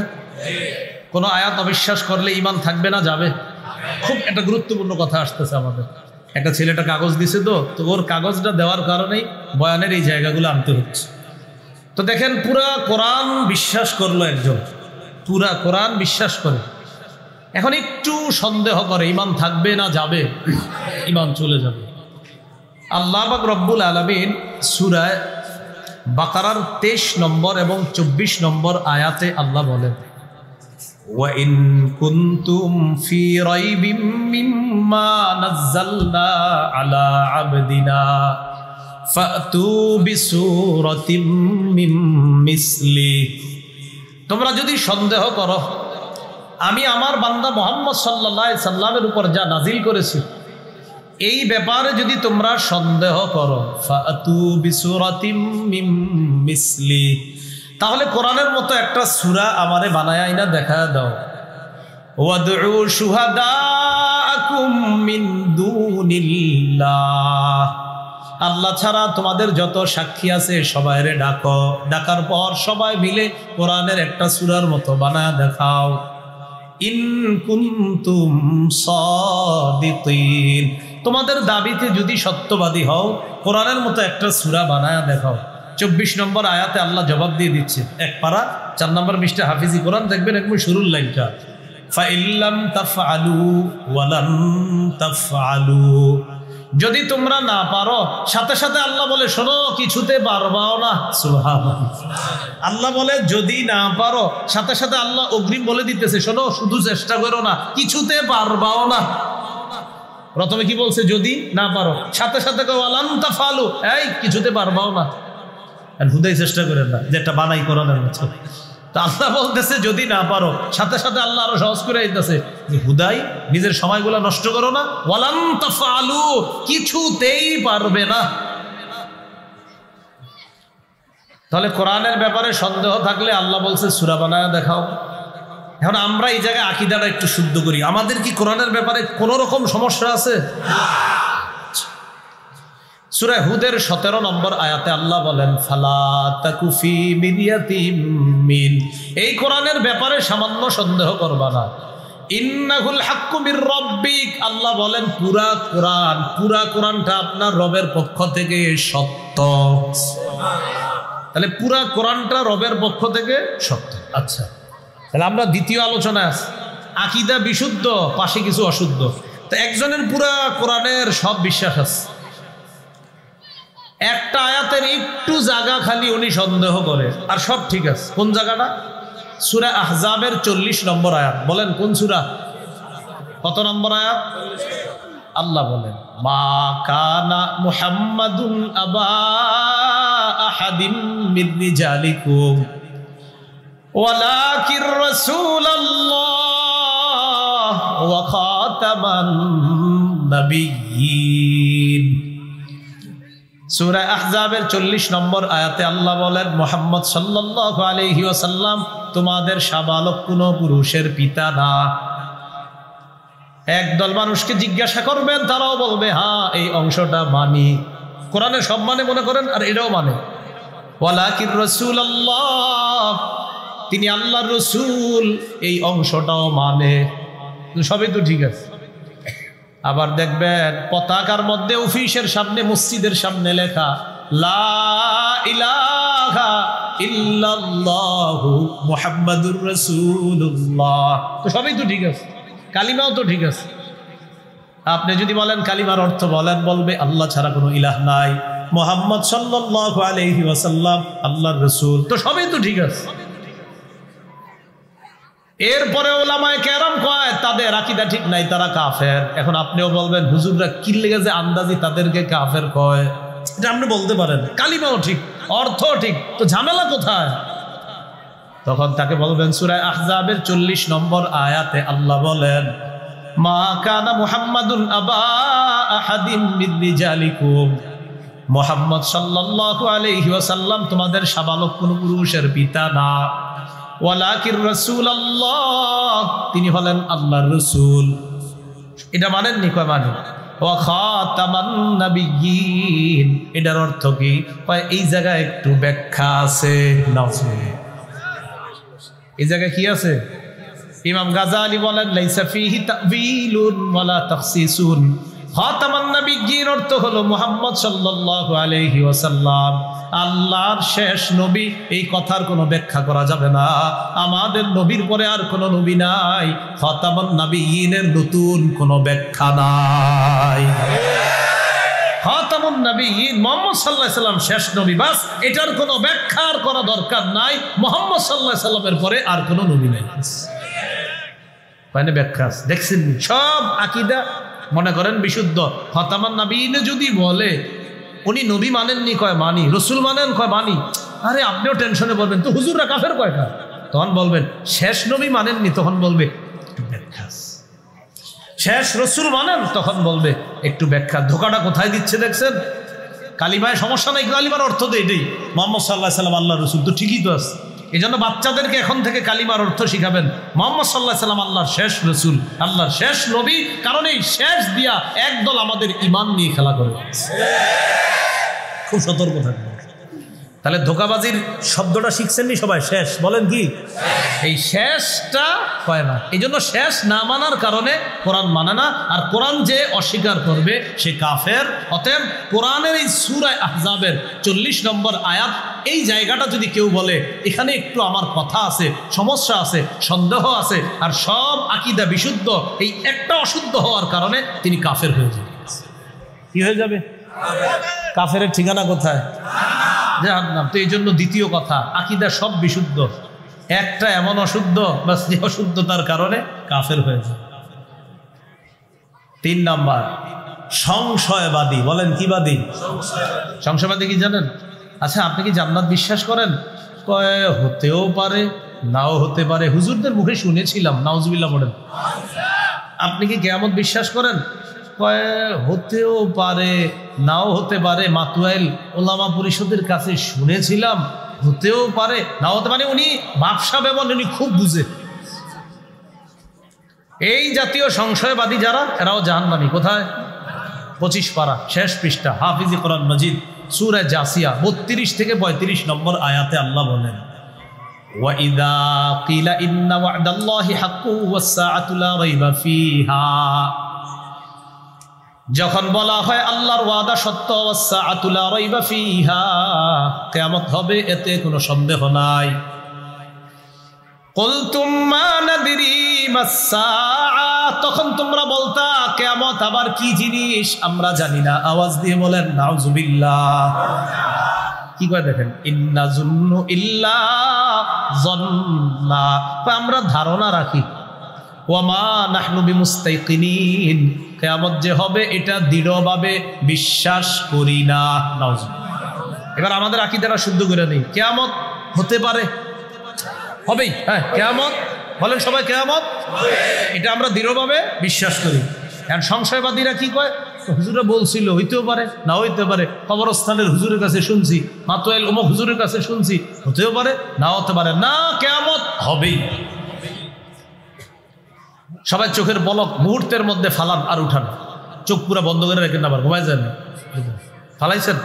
কোনো আয়াত অবিশ্বাস করলে ঈমান থাকবে না, যাবে। খুব একটা গুরুত্বপূর্ণ কথা আসতেছে আমাদের। একটা ছেলেটা কাগজ দিছে, তো ওর কাগজটা দেওয়ার কারণেই বয়ানের এই জায়গাগুলো আনতে হচ্ছে। তো দেখেন, পুরা কোরআন বিশ্বাস করলো একজন, পুরা কোরআন বিশ্বাস করে, এখন একটু সন্দেহ করে ঈমান থাকবে না যাবে, ঈমান চলে যাবে। আল্লাহ পাক রব্বুল আলামিন সূরা বাকারার 23 নম্বর এবং 24 নম্বর আয়াতে আল্লাহ বলেন, وَإِن كُنتُمْ فِي رَيْبٍ مِّمَّا نَزَّلْنَا عَلَى عَبْدِنَا فَأْتُوا بِسُورَةٍ مِّن مِّثْلِهِ। তোমরা যদি সন্দেহ করো আমি আমার বান্দা মুহাম্মদ সাল্লাল্লাহু আলাইহি সাল্লামের উপর যা নাজিল করেছি, এই ব্যাপারে যদি তোমরা সন্দেহ করো, ফাতু বিসূরাতিম মিন মিসলি, তাহলে কোরআনের মতো একটা সূরা আমারে বানায় আইনা দেখা দাও। ওয়াদউ শুহাদাকুম মিন দুনিল্লাহ, আল্লাহ ছাড়া তোমাদের যত সাক্ষী আছে সবাইরে ডাকো, ডাকার পর সবাই মিলে কোরআনের একটা সূরার মতো বানায় দেখাও। ইন কুনতুম সাদিকিন, তোমাদের দাবিতে যদি সত্যবাদী হও, কোরআনের মতো একটা সূরা বানায়া দেখাও। 24 নম্বর আয়াতে আল্লাহ জবাব দিয়ে দিচ্ছে, এক পারা 4 নম্বর পৃষ্ঠা হাফিজি কোরআন, দেখবেন একদম শুরুর লাইনটা, ফাইল্লাম তাফআলু ওয়ালান তাফআলু, যদি তোমরা না পারো, সাথে সাথে আল্লাহ বলে শোনো কিছুতে পারবাও না। সুবহানাল্লাহ, আল্লাহ বলে যদি না পারো, সাথে সাথে আল্লাহ অগ্রিম বলে দিতেছে শোনো শুধু চেষ্টা করো না, কিছুতে পারবাও না। প্রথমে কি বলছে? যদি না পারো, সাথে সাথে ওয়ালান তাফআলু, এই কিছুতে পারবাও না, আর হুদাই চেষ্টা করেন না যেটা বানাই কোরআনের মতো। তা আল্লাহ বলতেছে যদি না পারো, সাথে সাথে আল্লাহ আরো সহজ করে দিতেছে যে হুদাই নিজের সময়গুলো নষ্ট করো না, ওয়ালান তাফআলু, কিছুতেই পারবে না। তাহলে কোরআনের ব্যাপারে সন্দেহ থাকলে আল্লাহ বলছে সূরা বানায় দেখাও। এখন আমরা এই জায়গায় আকীদাটা একটু শুদ্ধ করি। আমাদের কি কোরআনের ব্যাপারে কোনো রকম সমস্যা আছে? সূরা হুদের 17 নম্বর আয়াতে আল্লাহ বলেন, ফালা তাকু ফি মিরিয়াতিম মিন, এই কোরআনের ব্যাপারে সামান্য সন্দেহ করবা না। ইন্নাহুল হাক্কু মির রাব্বিক, আল্লাহ বলেন পুরা কোরআনটা আপনার রবের পক্ষ থেকে সত্য। তাহলে পুরা কোরআনটা রবের পক্ষ থেকে সত্য। আচ্ছা, তাহলে আমরা দ্বিতীয় আলোচনা আছে, আকীদা বিশুদ্ধ, পাশে কিছু অশুদ্ধ। তো একজনের পুরা কোরআনের সব বিশ্বাস আছে, একটা আয়াতের একটু জায়গা খালি উনি সন্দেহ করে, আর সব ঠিক আছে। কোন জায়গাটা? সূরা আহজাবের 40 নম্বর আয়াত। বলেন কোন সূরা? কত নম্বর আয়াত? আল্লাহ বলেন, মা কানা মুহাম্মাদুন আবা আহাদিম মির রিজালিকুম ওয়ালাকির রাসূলুল্লাহ ওয়া খাতামান নাবিয়্যিন। সূরা আহজাবের 40 নম্বর আয়াতে আল্লাহ বলেন, মুহাম্মদ সাল্লাল্লাহু আলাইহি ওয়াসাল্লাম তোমাদের সাবালক কোনো পুরুষের পিতা না। একদল মানুষকে জিজ্ঞাসা করবেন, তারাও বলবে হ্যাঁ এই অংশটা মানি। কোরআনে সব মানে মনে করেন, আর এটাও মানে। ওয়ালাকিন রাসূলুল্লাহ, তিনি আল্লাহর রাসূল, এই অংশটাও মানে। সবই তো ঠিক আছে। আবার দেখবেন পতাকার মধ্যে অফিসের সামনে, মসজিদের সামনে লেখা লা ইলাহা ইল্লাল্লাহু মুহাম্মাদুর রাসূলুল্লাহ, তো সবই তো ঠিক আছে। কালিমাও তো ঠিক আছে। আপনি যদি বলেন কালিমার অর্থ বলেন, বলবে আল্লাহ ছাড়া কোনো ইলাহ নাই, মুহাম্মদ সাল্লাল্লাহু আলাইহি ওয়াসাল্লাম আল্লাহর রাসূল, তো সবই তো ঠিক আছে। এরপরে ওলামায়ে কেরাম কয় তাদের আকীদা ঠিক নাই, তারা কাফের। এখন আপনিও বলবেন হুজুররা কি লেগে যে আন্দাজি তাদেরকে কাফের কয়, এটা আপনি বলতে পারেন। কালিমাও ঠিক, অর্থও ঠিক, তো ঝামেলা কোথায়? তখন তাকে বলবেন সূরা আহজাবের 40 নম্বর আয়াতে আল্লাহ বলেন, মা কানা মুহাম্মাদুন আবা আহাদিম মিন রিজালিকুম, মুহাম্মদ সাল্লাল্লাহু আলাইহি ওয়াসাল্লাম তোমাদের সাবালক কোন পুরুষের পিতা না। ওয়ালাকির রাসূলুল্লাহ, তিনি হলেন আল্লাহর রাসূল। এটা মানেননি? কয় মানে। ওয়া খাতামান নাবিয়্যিন, এটার অর্থ কি? কয় এই জায়গায় একটু ব্যাখ্যা আছে। এই জায়গায় কি আছে? ইমাম গাজালি বলেন লাইসা ফিহি তা'ওয়িলুন ওয়ালা তাখসিসুন। খাতামান নাবিয়্যিন অর্থ হলো মুহাম্মদ সাল্লাল্লাহু আলাইহি ওয়াসাল্লাম আল্লাহর শেষ নবী। এই কথার কোনো ব্যাখ্যা করা যাবে না। আমাদের নবীর পরে আর কোনো নবী নাই। খাতামান নাবিয়্যিনের নতুন কোনো ব্যাখ্যা নাই। খাতামুন নাবিয়্যিন মুহাম্মদ সাল্লাল্লাহু আলাইহি ওয়াসাল্লাম শেষ নবী, বাস। এটার কোনো ব্যাখ্যা করা দরকার নাই। মুহাম্মদ সাল্লাল্লাহু আলাইহি ওয়াসাল্লামের পরে আর কোনো নবী নাই। মানে ব্যাখ্যা দেখছেন, সব আকীদা মনে করেন বিশুদ্ধ। খাতামান নাবিয়্যিন যদি বলে উনি নবী মানেননি, কয় মানি। রসুল মানেন, কয় মানি। আরে আপনিও টেনশনে বলবেন তো হুজুররা কাফের কয়টা? তখন বলবেন শেষ নবী মানেননি, তখন বলবে একটু ব্যাখ্যা। শেষ রসুল মানেন, তখন বলবে একটু ব্যাখ্যা। ধোকাটা কোথায় দিচ্ছে দেখছেন? কালিমায় সমস্যা নাই, কালিমার অর্থ তো এটাই, মুহাম্মদ সাল্লাল্লাহু আলাইহি ওয়াসাল্লাম আল্লাহর রসুল, তো ঠিকই তো আছে। এই জন্য বাচ্চাদেরকে এখন থেকে কালিমার অর্থ শিখাবেন। মুহাম্মদ সাল্লাল্লাহু আলাইহি ওয়াসাল্লাম আল্লাহর শেষ রসুল, আল্লাহর শেষ নবী। কারণ এই শেষ দিয়া একদল আমাদের ঈমান নিয়ে খেলা করে। খুব সতর্ক থাকবে। তাহলে ধোকাবাজির শব্দটা শিখছেননি সবাই? শেষ বলেন কি? এই শেষটা হয় না। এই জন্য শেষ না মানার কারণে কোরআন মানে না। আর কোরআন যে অস্বীকার করবে সে কাফের। অতএব কোরআনের এই সূরা আহজাবের 40 নম্বর আয়াত, এই জায়গাটা যদি কেউ বলে এখানে একটু আমার কথা আছে, সমস্যা আছে, সন্দেহ আছে, আর সব আকীদা বিশুদ্ধ, এই একটা অশুদ্ধ হওয়ার কারণে তিনি কাফের হয়ে যাবে। কি হয়ে যাবে? কাফেরের ঠিকানা কোথায়? জাহান্নাম। তো এই জন্য দ্বিতীয় কথা, আকীদা সব বিশুদ্ধ, একটা এমন অশুদ্ধ বা যে অশুদ্ধতার কারণে কাফের হয়ে যায়। 3 নাম্বার সংশয়বাদী। বলেন কি বাদী? সংশয়বাদী কি জানেন? আচ্ছা আপনি কি জান্নাত বিশ্বাস করেন? কয় হতেও পারে, নাও হতে পারে। হুজুরদের মুখে শুনেছিলাম, নাউজুবিল্লাহ বলেন। আপনি কি কিয়ামত বিশ্বাস করেন? কয় হতেও পারে, নাও হতে পারে। মাতুয়াইল ওলামা পরিষদের কাছে শুনেছিলাম, হতেও পারে, নাও হতে পারে। উনি ব্যবসা ব্যবহার উনি খুব বুঝে। এই জাতীয় সংশয়বাদী যারা, এরাও জাহান্নামী। কোথায়? 25 পারা শেষ পৃষ্ঠা, হাফিজি কোরআন মজিদ, সূরা জাসিয়া 32 থেকে 35 নম্বর আয়াতে আল্লাহ বলেন, ওয়াইদা কিলা ইন্না ওয়া'দাল্লাহি হাক্কুন ওয়াস-সাআতু লা রাইবা ফিহা, যখন বলা হয় আল্লাহর ওয়াদা সত্য, ওয়াস-সাআতু লা রাইবা ফিহা, কিয়ামত হবে এতে কোনো সন্দেহ নাই। কুলতুম মা নাদরি মাস-সাআ, তখন তোমরা বলতা কিয়ামত আবার কি জিনিস আমরা জানি না। আওয়াজ দিয়ে বলেন নাউজুবিল্লাহ। কি কয় দেখেন, ইন্না যুন্নু ইল্লা যন্না, আমরা ধারণা রাখি। ওয়ামা নাহনু বিমুস্তাইকিনিন, কিয়ামত যে হবে এটা দৃঢ়ভাবে বিশ্বাস করি না। নাউজুবিল্লাহ। এবার আমাদের আকীদাটা শুদ্ধ করে নেই। কিয়ামত হতে পারে, হবেই। হ্যাঁ কিয়ামত বলেন সবাই, কিয়ামত এটা আমরা দৃঢ়ভাবে বিশ্বাস করি। এখন সংশয়বাদীরা কি কয়, হুজুরা বলছিল হইতেও পারে, না হইতে পারে। কবরস্থানের হুজুরের কাছে শুনছি, মাতুয়াইল অমুক হুজুরের কাছে শুনছি, হতেও পারে, না হতে পারে। না, কিয়ামত হবেই। সবাই চোখের পলক মুহূর্তের মধ্যে ফালান আর উঠান, চোখ পুরো বন্ধ করে রেখেন, আবার ঘুমায় যান। ফালাইছেন?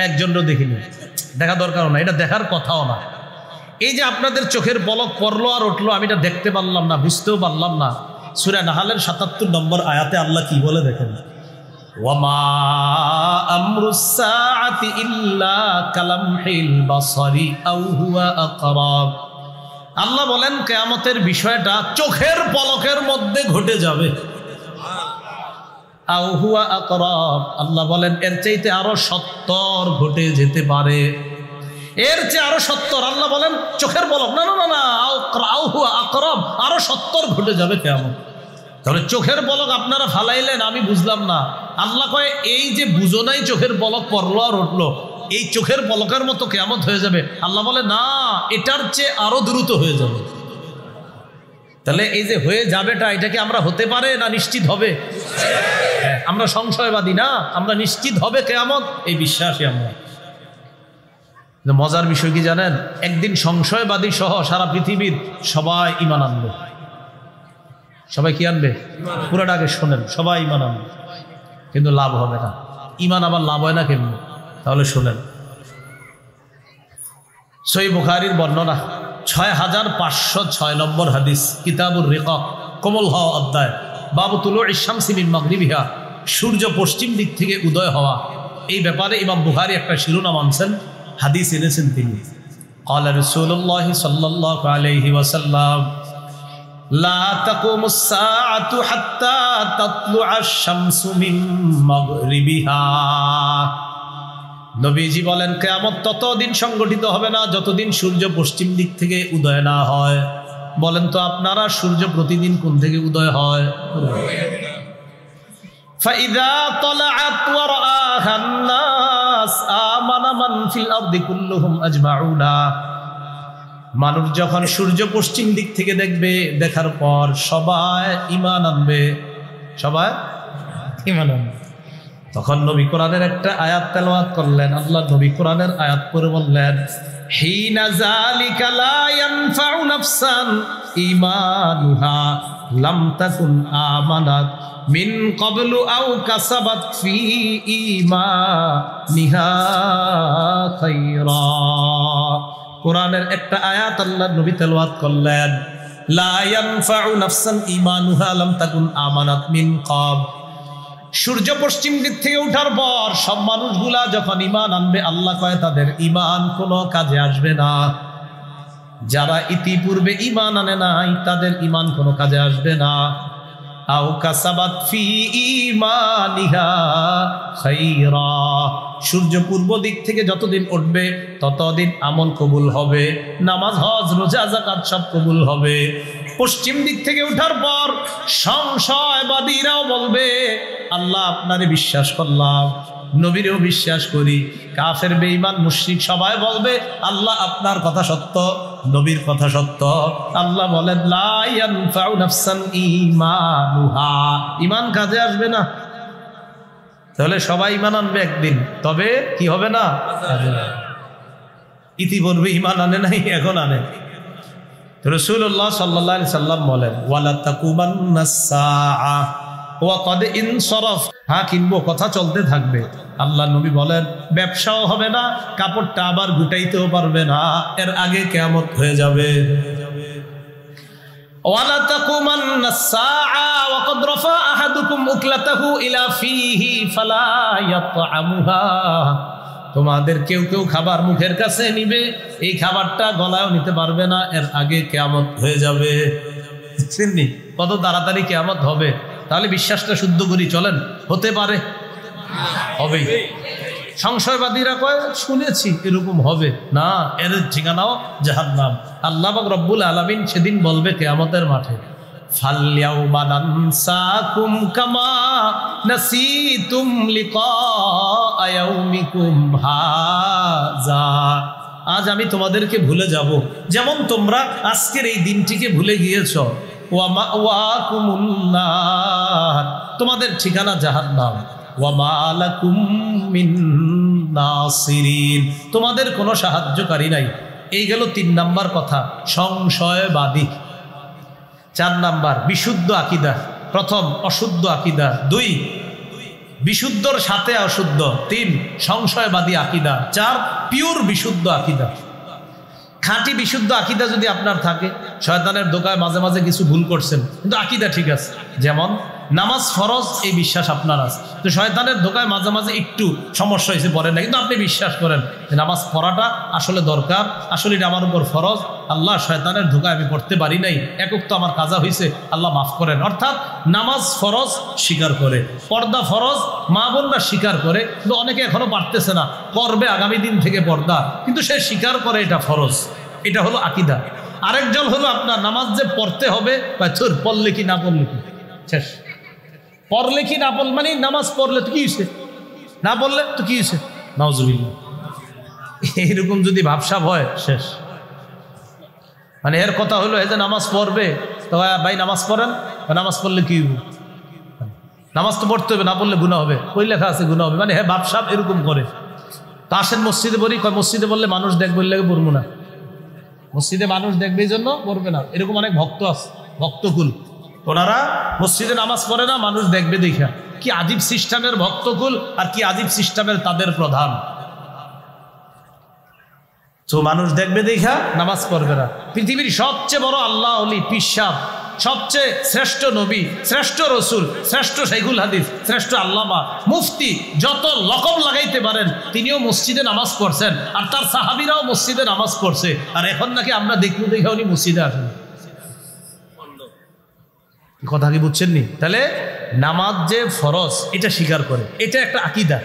একজনও দেখিনি, দেখা দরকারও না, এটা দেখার কথাও না। এই যে আপনাদের চোখের পলক পড়লো আর উঠলো, আমি এটা দেখতে পারলাম না, বুঝতেও পারলাম না। সূরা নাহলের ৭৭ নম্বর আয়াতে আল্লাহ কি বলে দেখেন, ওয়ামা আমরুস সাআতি ইল্লা কালামহিল বাসারি আও হুয়া আকরাব। আল্লাহ বলেন কিয়ামতের বিষয়টা চোখের পলকের মধ্যে ঘটে যাবে। আও হুয়া আকরাব, আল্লাহ বলেন এর চাইতে আরো ৭০ ঘটে যেতে পারে, এর চেয়ে আরো ৭০। আল্লাহ বলেন চোখের পলক, না না না না, আও হুয়া আকরাব, আরো ৭০ ঘটে যাবে কিয়ামত। তাহলে চোখের পলক আপনারা ফালাইলেন, আমি বুঝলাম না। আল্লাহ কয় এই যে বুঝো নাই চোখের পলক পড়লো আর উঠলো, এই চোখের পলকের মতো কিয়ামত হয়ে যাবে। আল্লাহ বলে না, এটার চেয়ে আরো দ্রুত হয়ে যাবে। তাহলে এই যে হয়ে যাবেটা, এটা কি আমরা হতে পারে না নিশ্চিত হবে? আমরা সংশয়বাদী না, আমরা নিশ্চিত হবে কিয়ামত, এই বিশ্বাসী আমরা। মজার বিষয় কি জানেন, একদিন সংশয়বাদী সহ সারা পৃথিবীর সবাই ঈমান আনবে। সবাই কি আনবে? পুরোটাকে শোনেন, সবাই ঈমান আনবে, কিন্তু লাভ হবে না। ঈমান আবার লাভ হয় না কেমন? তাহলে শোনেন, সহিহ বুখারীর বর্ণনা ৬৫০৬ নম্বর হাদিস, কিতাবুর রিকাক, কোমল হওয়া অধ্যায়, বাবু তুলুইশ শামসি মিন মাগরিবিহা, সূর্য পশ্চিম দিক থেকে উদয় হওয়া। এই ব্যাপারে ইমাম বুখারী একটা শিরোনাম আনছেন, হাদিস এনেছেন তিনি। ক্বালা রাসূলুল্লাহ সাল্লাল্লাহু আলাইহি ওয়াসাল্লাম লা তাকুমুস সাআতু হাত্তা তাতলুআশ শামসু মিন মাগরিবিহা। নবীজি বলেন কিয়ামত ততদিন সংগঠিত হবে না যতদিন সূর্য পশ্চিম দিক থেকে উদয় না হয়। বলেন তো আপনারা, সূর্য প্রতিদিন কোন থেকে উদয় হয়? ফাইদা তালাআত ওয়া রাআহা আন-নাস আমানা মান ফিল আরদি কুল্লুহুম আজমাউনা। মানুষ যখন সূর্য পশ্চিম দিক থেকে দেখবে, দেখার পর সবাই ঈমান আনবে, সবাই ঈমান আনবে। তখন নবী কোরআনের একটা আয়াত তেলাওয়াত করলেন। আল্লাহ নবী কোরআনের আয়াত পড়ে বললেন, হিনা যালিকা লা ইয়ানফাউ নাফসান ঈমানুহা লাম তাকুন আমানাত মিন ক্বাবলু আও কাসাবাত ফি ঈমানিহা খায়রা। কোরআনের একটা আয়াত আল্লাহ নবী তেলাওয়াত করলেন, লা ইয়ানফাউ নাফসান ঈমানুহা লাম তাকুন আমানাত মিন ক্বাব। সূর্য পশ্চিম দিক থেকে ওঠার পর সব মানুষগুলা যখন ঈমান আনবে, আল্লাহ কয় তাদের ঈমান কোনো কাজে আসবে না। যারা ইতিপূর্বে ঈমান আনে নাই, তাদের ঈমান কোনো কাজে আসবে না। আও কাসাবাত ফি ঈমানিহা খায়রা। সূর্য পূর্ব দিক থেকে যতদিন উঠবে ততদিন আমল কবুল হবে, নামাজ, হজ, রোজা, যাকাত সব কবুল হবে। পশ্চিম দিক থেকে ওঠার পর সংশয়বাদীরাও বলবে, আল্লাহ আপনারে বিশ্বাস করলাম, নবীরেও বিশ্বাস করি। কাফের, বেঈমান, মুশরিক সবাই বলবে, আল্লাহ আপনার কথা সত্য, নবীর কথা সত্য। আল্লাহ বলেন, লা ইয়ানফাউ নাফসান ঈমানুহা, ঈমান কাজে আসবে না। তাহলে সবাই ঈমান আনবে একদিন, তবে কি হবে না? ইতিপূর্বে ঈমান আনে নাই, এখন আনে। রাসূলুল্লাহ সাল্লাল্লাহু আলাইহি সাল্লাম বলেন, ওয়ালা তাকুমান্নাস সাআ ওয়া ক্বাদ ইনসারাফ। হ্যাঁ, কিনবো, কথা চলতে থাকবে। আল্লাহ নবী বলেন ব্যবসাও হবে না, কাপড়টা আবার গুটাইতেও পারবে না, এর আগে কিয়ামত হয়ে যাবে। ওয়ালা তাকুমান্নাস সাআ ওয়া ক্বাদ রাফা আহাদুকুম উকলাতাহু ইলা ফীহি ফালা ইয়াতআমুহা। তোমাদের কেউ কেউ খাবার মুখের কাছে নিবে, এই খাবারটা গলায়ও নিতে পারবে না, এর আগে কিয়ামত হয়ে যাবে। চিন্নি কত তাড়াতাড়ি কিয়ামত হবে। তাহলে বিশ্বাসটা শুদ্ধ করি, চলেন, হতে পারে, হবে। সংশয়বাদীরা কয় শুনেছি এরকম হবে না, এর ঠিকানাও জাহান্নাম। আল্লাহ পাক রব্বুল আলামিন সেদিন বলবে কিয়ামতের মাঠে, ফালইয়াউমা নানসাকুম কামা নাসিতুম লিকা ইয়াউমিকুম হাযা। আজ আমি তোমাদেরকে ভুলে যাব, যেমন তোমরা আজকের এই দিনটিকে ভুলে গিয়েছ। ওয়া মাওয়াকুমুন নার, তোমাদের ঠিকানা জাহান্নাম। ওয়া মা লাকুম মিন নাসিরিন, তোমাদের কোনো সাহায্যকারী নাই। এই গেল 3 নাম্বার কথা, সংশয়বাদী। 4 নাম্বার বিশুদ্ধ আকীদা। প্রথম অশুদ্ধ আকীদা, 2 বিশুদ্ধর সাথে অশুদ্ধ, 3 সংশয়বাদী আকীদা, 4 পিওর বিশুদ্ধ আকীদা। খাঁটি বিশুদ্ধ আকীদা যদি আপনার থাকে, শয়তানের ধোঁকায় মাঝে মাঝে কিছু ভুল করছেন কিন্তু আকীদা ঠিক আছে, যেমন নামাজ ফরজ এই বিশ্বাস আপনার আছে, তো শয়তানের ধোঁকায় মাঝে মাঝে একটু সমস্যা হয়েছে পড়েন না, কিন্তু আপনি বিশ্বাস করেন যে নামাজ পড়াটা আসলে দরকার, আসলে এটা আমার উপর ফরজ, আল্লাহ শয়তানের ধোঁকায় আমি পড়তে পারি নাই, একক তো আমার কাজা হয়েছে, আল্লাহ মাফ করেন। অর্থাৎ নামাজ ফরজ স্বীকার করে, পর্দা ফরজ মা বোনরা স্বীকার করে, কিন্তু অনেকে এখনো পারতেছে না, করবে আগামী দিন থেকে পর্দা, কিন্তু সে স্বীকার করে এটা ফরজ। এটা হলো আকীদা। আরেকজন হলো আপনার নামাজ যে পড়তে হবে, পড়লে কি না পড়লে কি শেষ, পড়লে কি না পড়লে মানে নামাজ পড়লে তো কি হয়েছে, না পড়লে তো কি হয়েছে, নাউজুবিল্লাহ। এইরকম যদি ভাবসাব হয় শেষ। মানে এর কথা হলো এই যে নামাজ পড়বে, তো ভাই নামাজ পড়েন, নামাজ পড়লে কি হবে, নামাজ তো পড়তে হবে, না পড়লে গুনাহ হবে, ওই লেখা আছে গুনাহ হবে, মানে হ্যাঁ ভাবসাব এরকম করে। তা আসেন মসজিদে পড়ি, কয় মসজিদে বললে মানুষ দেখবে, লেগে পড়বো না, মসজিদে মানুষ দেখবে এই জন্য পড়বে না। এরকম অনেক ভক্ত আছে, ভক্তকুল, ওনারা মসজিদে নামাজ পড়ে না, মানুষ দেখবে দেখা। কি আজীব সিস্টেমের ভক্তকুল, আর কি আজীব সিস্টেমের তাদের প্রধান। তো মানুষ দেখবে দেখা নামাজ পড়বে না। পৃথিবীর সবচেয়ে বড় আল্লাহ ওলি পিসাব, সবচেয়ে শ্রেষ্ঠ নবী, শ্রেষ্ঠ রসুল, শ্রেষ্ঠ শাইখুল হাদিস, শ্রেষ্ঠ আল্লামা, মুফতি, যত লকব লাগাইতে পারেন, তিনিও মসজিদে নামাজ পড়ছেন, আর তার সাহাবীরাও মসজিদে নামাজ পড়ছে। আর এখন নাকি আমরা দেখবো দেখে উনি মসজিদে আসেন। কথা কি বুঝছেন নি? তাহলে নামাজ যে ফরজ এটা স্বীকার করে, এটা একটা আকীদা,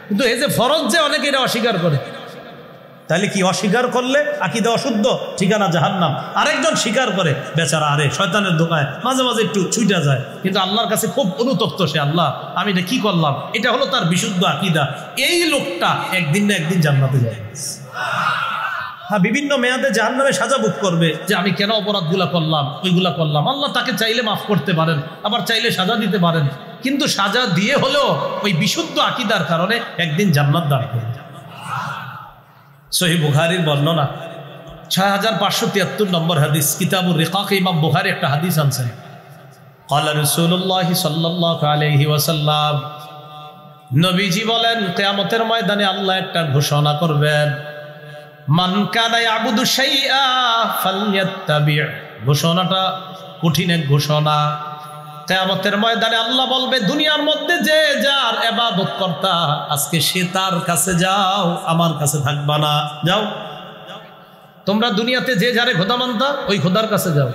কিন্তু এই যে ফরজ যে অনেকে এটা অস্বীকার করে, তাহলে কি অস্বীকার করলে আকীদা অশুদ্ধ, ঠিকানা জাহান্নাম। আরেকজন স্বীকার করে, বেচারা আরে শয়তানের ধোঁকায় মাঝে মাঝে একটু ছুটে যায়, কিন্তু আল্লাহর কাছে খুব অনুতপ্ত, সে আল্লাহ আমি এটা কি করলাম, এটা হলো তার বিশুদ্ধ আকীদা। এই লোকটা একদিন না একদিন জান্নাতে যায়। হ্যাঁ, বিভিন্ন মেয়াদে জাহান্নামে সাজা ভোগ করবে, যে আমি কেন অপরাধগুলা করলাম, ওইগুলা করলাম। আল্লাহ তাকে চাইলে মাফ করতে পারেন, আবার চাইলে সাজা দিতে পারেন, কিন্তু সাজা দিয়ে হলেও ওই বিশুদ্ধ আকীদার কারণে একদিন জান্নাত দান করবে। সহিহ বুখারীর বর্ণনা 6573 নম্বর হাদিস, কিতাবুর রিকাক, ইমাম বুখারী একটা হাদিস আনছেন। ক্বালা রাসূলুল্লাহ সাল্লাল্লাহু আলাইহি ওয়াসাল্লাম, নবীজি বলেন কিয়ামতের ময়দানে আল্লাহ একটা ঘোষণা করবেন, মান কানা ইয়াবুদু শাইআ ফালইয়াত্তাবি'। ঘোষণাটা কঠিন এক ঘোষণা। কিয়ামতের ময়দানে আল্লাহ বলবে, দুনিয়ার মধ্যে যে যার ইবাদত করতা, আজকে সে তার কাছে যাও, আমার কাছে থাকবা না। যাও তোমরা দুনিয়াতে যে যারে খোদা মানতা, ওই খোদার কাছে যাও।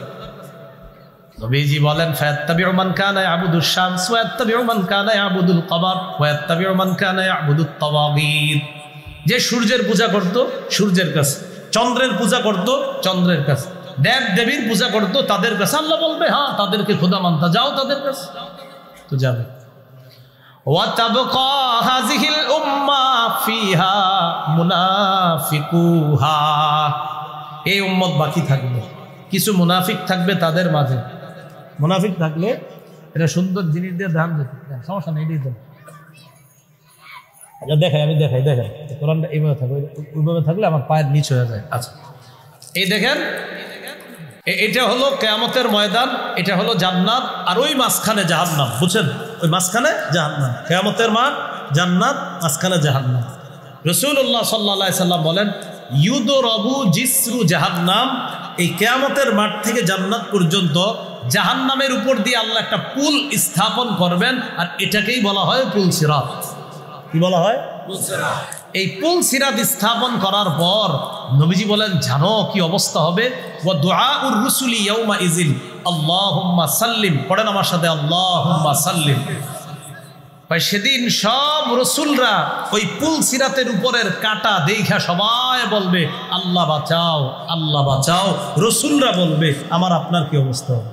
নবীজি বলেন, ফায়াত্তাবিউ মান কানা ইয়াবুদুশ শামস ওয়া ইয়াত্তাবিউ মান কানা ইয়াবুদুল কমার ওয়া ইয়াত্তাবিউ মান কানা ইয়াবুদুত তাওয়াগীত। যে সূর্যের পূজা করত, সূর্যের কাছে, চন্দ্রের পূজা করত, চন্দ্রের কাছে, দেব দেবীর পূজা করতো, তাদের কাছে। আল্লাহ বলবে, হ্যাঁ তাদেরকে খোদা মানতা, যাও তাদের কাছে। তো যাবে। ওয়াতাবকা হাযিহিল উম্মাহ ফিহা মুনাফিকুহা। এই উম্মত বাকি থাকবে, কিছু মুনাফিক থাকবে তাদের মাঝে। মুনাফিক থাকলে এটা সুন্দর জিনিস দিয়ে ধ্যান দিতে, সমস্যা নেই, দিতে দেখাই, আমি দেখাই, দেখেন কোরআনটা এইভাবে থাকবে, ওইভাবে থাকলে আমার পায়ের নিচ হয়ে যায়। আচ্ছা, এই দেখেন, এটা হলো কিয়ামতের ময়দান, এটা হলো জান্নাত, আর ওই মাঝখানে জাহান্নাম। বুঝছেন? ওই মাঝখানে জাহান্নাম, কিয়ামতের মাঠ জান্নাত, মাঝখানে জাহান্নাম। রাসূলুল্লাহ সাল্লাল্লাহু আলাইহি সাল্লাম বলেন, ইউদরাবু জিসরু জাহান্নাম। এই কিয়ামতের মাঠ থেকে জান্নাত পর্যন্ত জাহান্নামের উপর দিয়ে আল্লাহ একটা পুল স্থাপন করবেন, আর এটাকেই বলা হয় পুল সিরাত। কি বলা হয়? পুল সিরাত। এই পুল সিরাত স্থাপন করার পর নবীজি বলেন, জানো কি অবস্থা হবে? ওয়া দুআউর রুসুলি ইয়াউমা ইযিন আল্লাহুম্মা সাল্লিম। পড়েন আমার সাথে, আল্লাহুম্মা সাল্লিম। ভাই, সেদিন সব রসুলরা ওই পুল সিরাতের উপরের কাটা দেখা সবাই বলবে, আল্লাহ বাঁচাও, আল্লাহ বাঁচাও। রসুলরা বলবে, আমার আপনার কি অবস্থা হবে?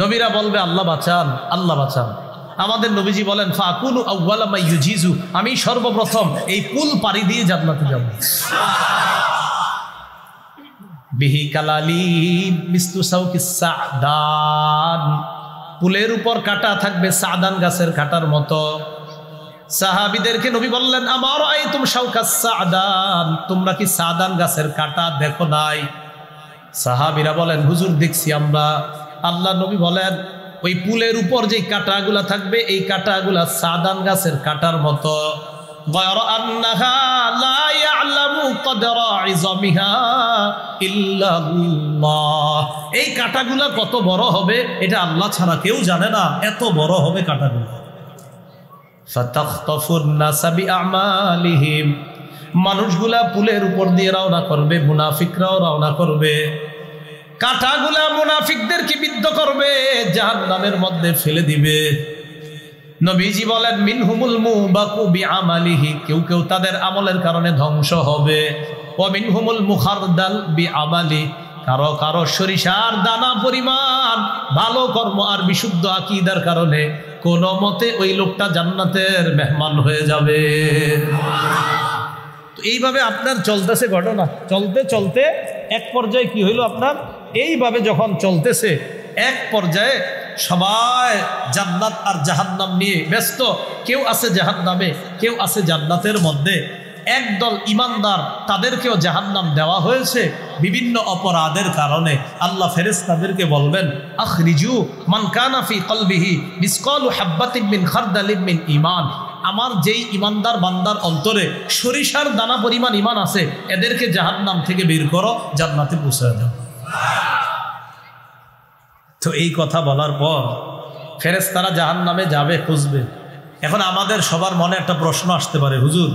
নবীরা বলবে, আল্লাহ বাঁচান, আল্লাহ বাঁচান। আমাদের নবীজি বলেন, ফাকুলু আউওয়ালা মা ইউজিজু। আমি সর্বপ্রথম এই পুল পাড়ি দিয়ে জান্নাতে যাব। বিহি কালালি মিসলু সাউকিস সাদান। পুলের উপর কাটা থাকবে সাদান গাছের কাটার মতো। সাহাবীদেরকে নবী বললেন, আমার আইতুম শাওকাস সাদান, তোমরা কি সাদান গাছের কাঁটা দেখো নাই? সাহাবীরা বলেন, হুজুর দেখছি আমরা। আল্লাহ নবী বলেন, ওই পুলের উপর যে কাঁটাগুলা থাকবে এই কাঁটাগুলা সাদান গাছের কাঁটার মতো। গায়রা আন্নাহা লা ইয়ালামু কদরা ইযামিহা ইল্লাল্লাহ, এই কাঁটাগুলা কত বড় হবে এটা আল্লাহ ছাড়া কেউ জানে না, এত বড় হবে কাঁটাগুলো। ফাতাখতাফুন নাসা বিআমালিহিম, মানুষগুলা পুলের উপর দিয়ে রওনা করবে, মুনাফিকরাও রওনা করবে। কাঁটাগুলা মুনাফিকদেরকে বিদ্ধ করবে, জাহান্নামের মধ্যে ফেলে দিবে। নবীজি বলেন, মিনহুমুল মুবাকু বিআমালিহি, কেউ কেউ তাদের আমলের কারণে ধ্বংস হবে। ওয়া মিনহুমুল মুখারদাল বিআমালি, কারো কারো সরিষার দানা পরিমাণ ভালো কর্ম আর বিশুদ্ধ আকীদার কারণে কোন মতে ওই লোকটা জান্নাতের মেহমান হয়ে যাবে। তো এইভাবে আপনার চলতেছে ঘটনা, চলতে চলতে এক পর্যায়ে কি হইল আপনার, এইভাবে যখন চলতেছে এক পর্যায়ে সবাই জান্নাত আর জাহান্নাম নিয়ে ব্যস্ত। কেউ আছে জাহান্নামে, কেউ আছে জান্নাতের মধ্যে। একদল ইমানদার, তাদেরকেও জাহান্নাম দেওয়া হয়েছে বিভিন্ন অপরাধের কারণে। আল্লাহ ফেরেশতাদেরকে বলবেন, আখরিজু মান কানা ফি কলবিহি মিসকালু হাববাতিন মিন খারদালিন মিন ঈমান, আমার যেই ইমানদার বান্দার অন্তরে সরিষার দানা পরিমাণ ঈমান আছে, এদেরকে জাহান্নাম থেকে বের করো, জান্নাতে পৌঁছে দাও। তো এই কথা বলার পর ফেরেশতারা জাহান্নামে যাবে, খুঁজবে। এখন আমাদের সবার মনে একটা প্রশ্ন আসতে পারে, হুজুর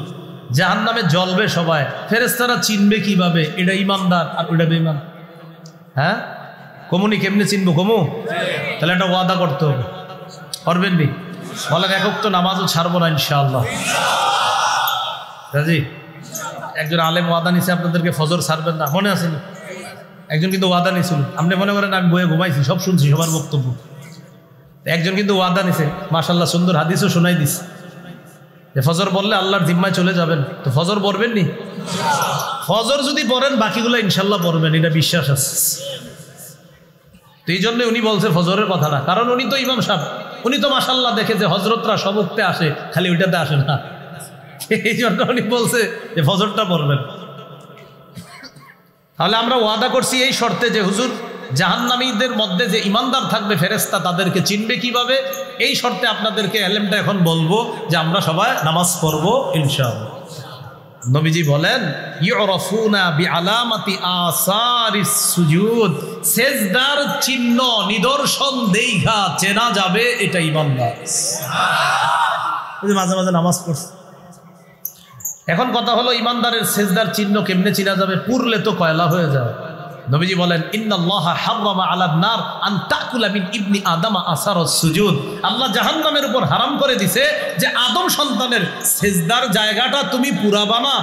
জাহান্নামে জ্বলবে সবাই, ফেরেশতারা চিনবে কিভাবে এটা ইমানদার আর ওটা বেঈমান? হ্যাঁ, কমুনি কেমনে চিনবো? কমু তাহলে একটা ওয়াদা করতে হবে, করবেন নি? বলেন, একক তো নামাজও ছাড়বো না ইনশাআল্লাহ। রাজি? একজন আলেম ওয়াদা নিছে আপনাদেরকে ফজর ছাড়বেন না, মনে আছে? একজন কিন্তু ওয়াদা নিছিল, আপনি মনে করেন আমি বইয়ে ঘুমাইছি, সব শুনছি সবার বক্তব্য। একজন কিন্তু ওয়াদা নিছে, মাশাআল্লাহ সুন্দর হাদিসও শোনাই দিছে যে ফজর বললে আল্লাহর জিম্মায় চলে যাবেন। তো ফজর পড়বেন নি? ফজর যদি পড়েন বাকিগুলো ইনশাল্লাহ পড়বেন, এটা বিশ্বাস আছে। তো এই জন্য উনি বলছে ফজরের কথা না, কারণ উনি তো ইমাম সাহেব, উনি তো মাশাআল্লাহ দেখে যে হজরতরা সব উঠতে আসে, খালি ওইটাতে আসে না, এই জন্য উনি বলছে যে ফজরটা পড়বেন। তাহলে আমরা ওয়াদা করছি এই শর্তে যে হুজুর জাহান্নামীদের মধ্যে যে ইমানদার থাকবে ফেরেশতা, তাদেরকে চিনবে কিভাবে? এই শর্তে আপনাদেরকে এলেমটা এখন বলবো যে আমরা সবাই নামাজ পড়বো ইনশাআল্লাহ। নবীজি বলেন, ইউরাফুনা বিআলামাতি আসারিস সুজুদ, সিজদার চিহ্ন নিদর্শন দেইখা চেনা যাবে এটা ইমানদার। মাঝে মাঝে নামাজ পড়ছে। এখন কথা হলো, ইমানদারের সিজদার চিহ্ন কেমনে চেনা যাবে? পুরলে তো কয়লা হয়ে যায়। নবীজি বলেন, ইন্নাল্লাহা হাররামা আলান নার আন তাকুলা মিন ইবনি আদম আসারুস সুজুদ, আল্লাহ জাহান্নামের উপর হারাম করে দিছে যে আদম সন্তানের সিজদার জায়গাটা তুমি পুরাবা না।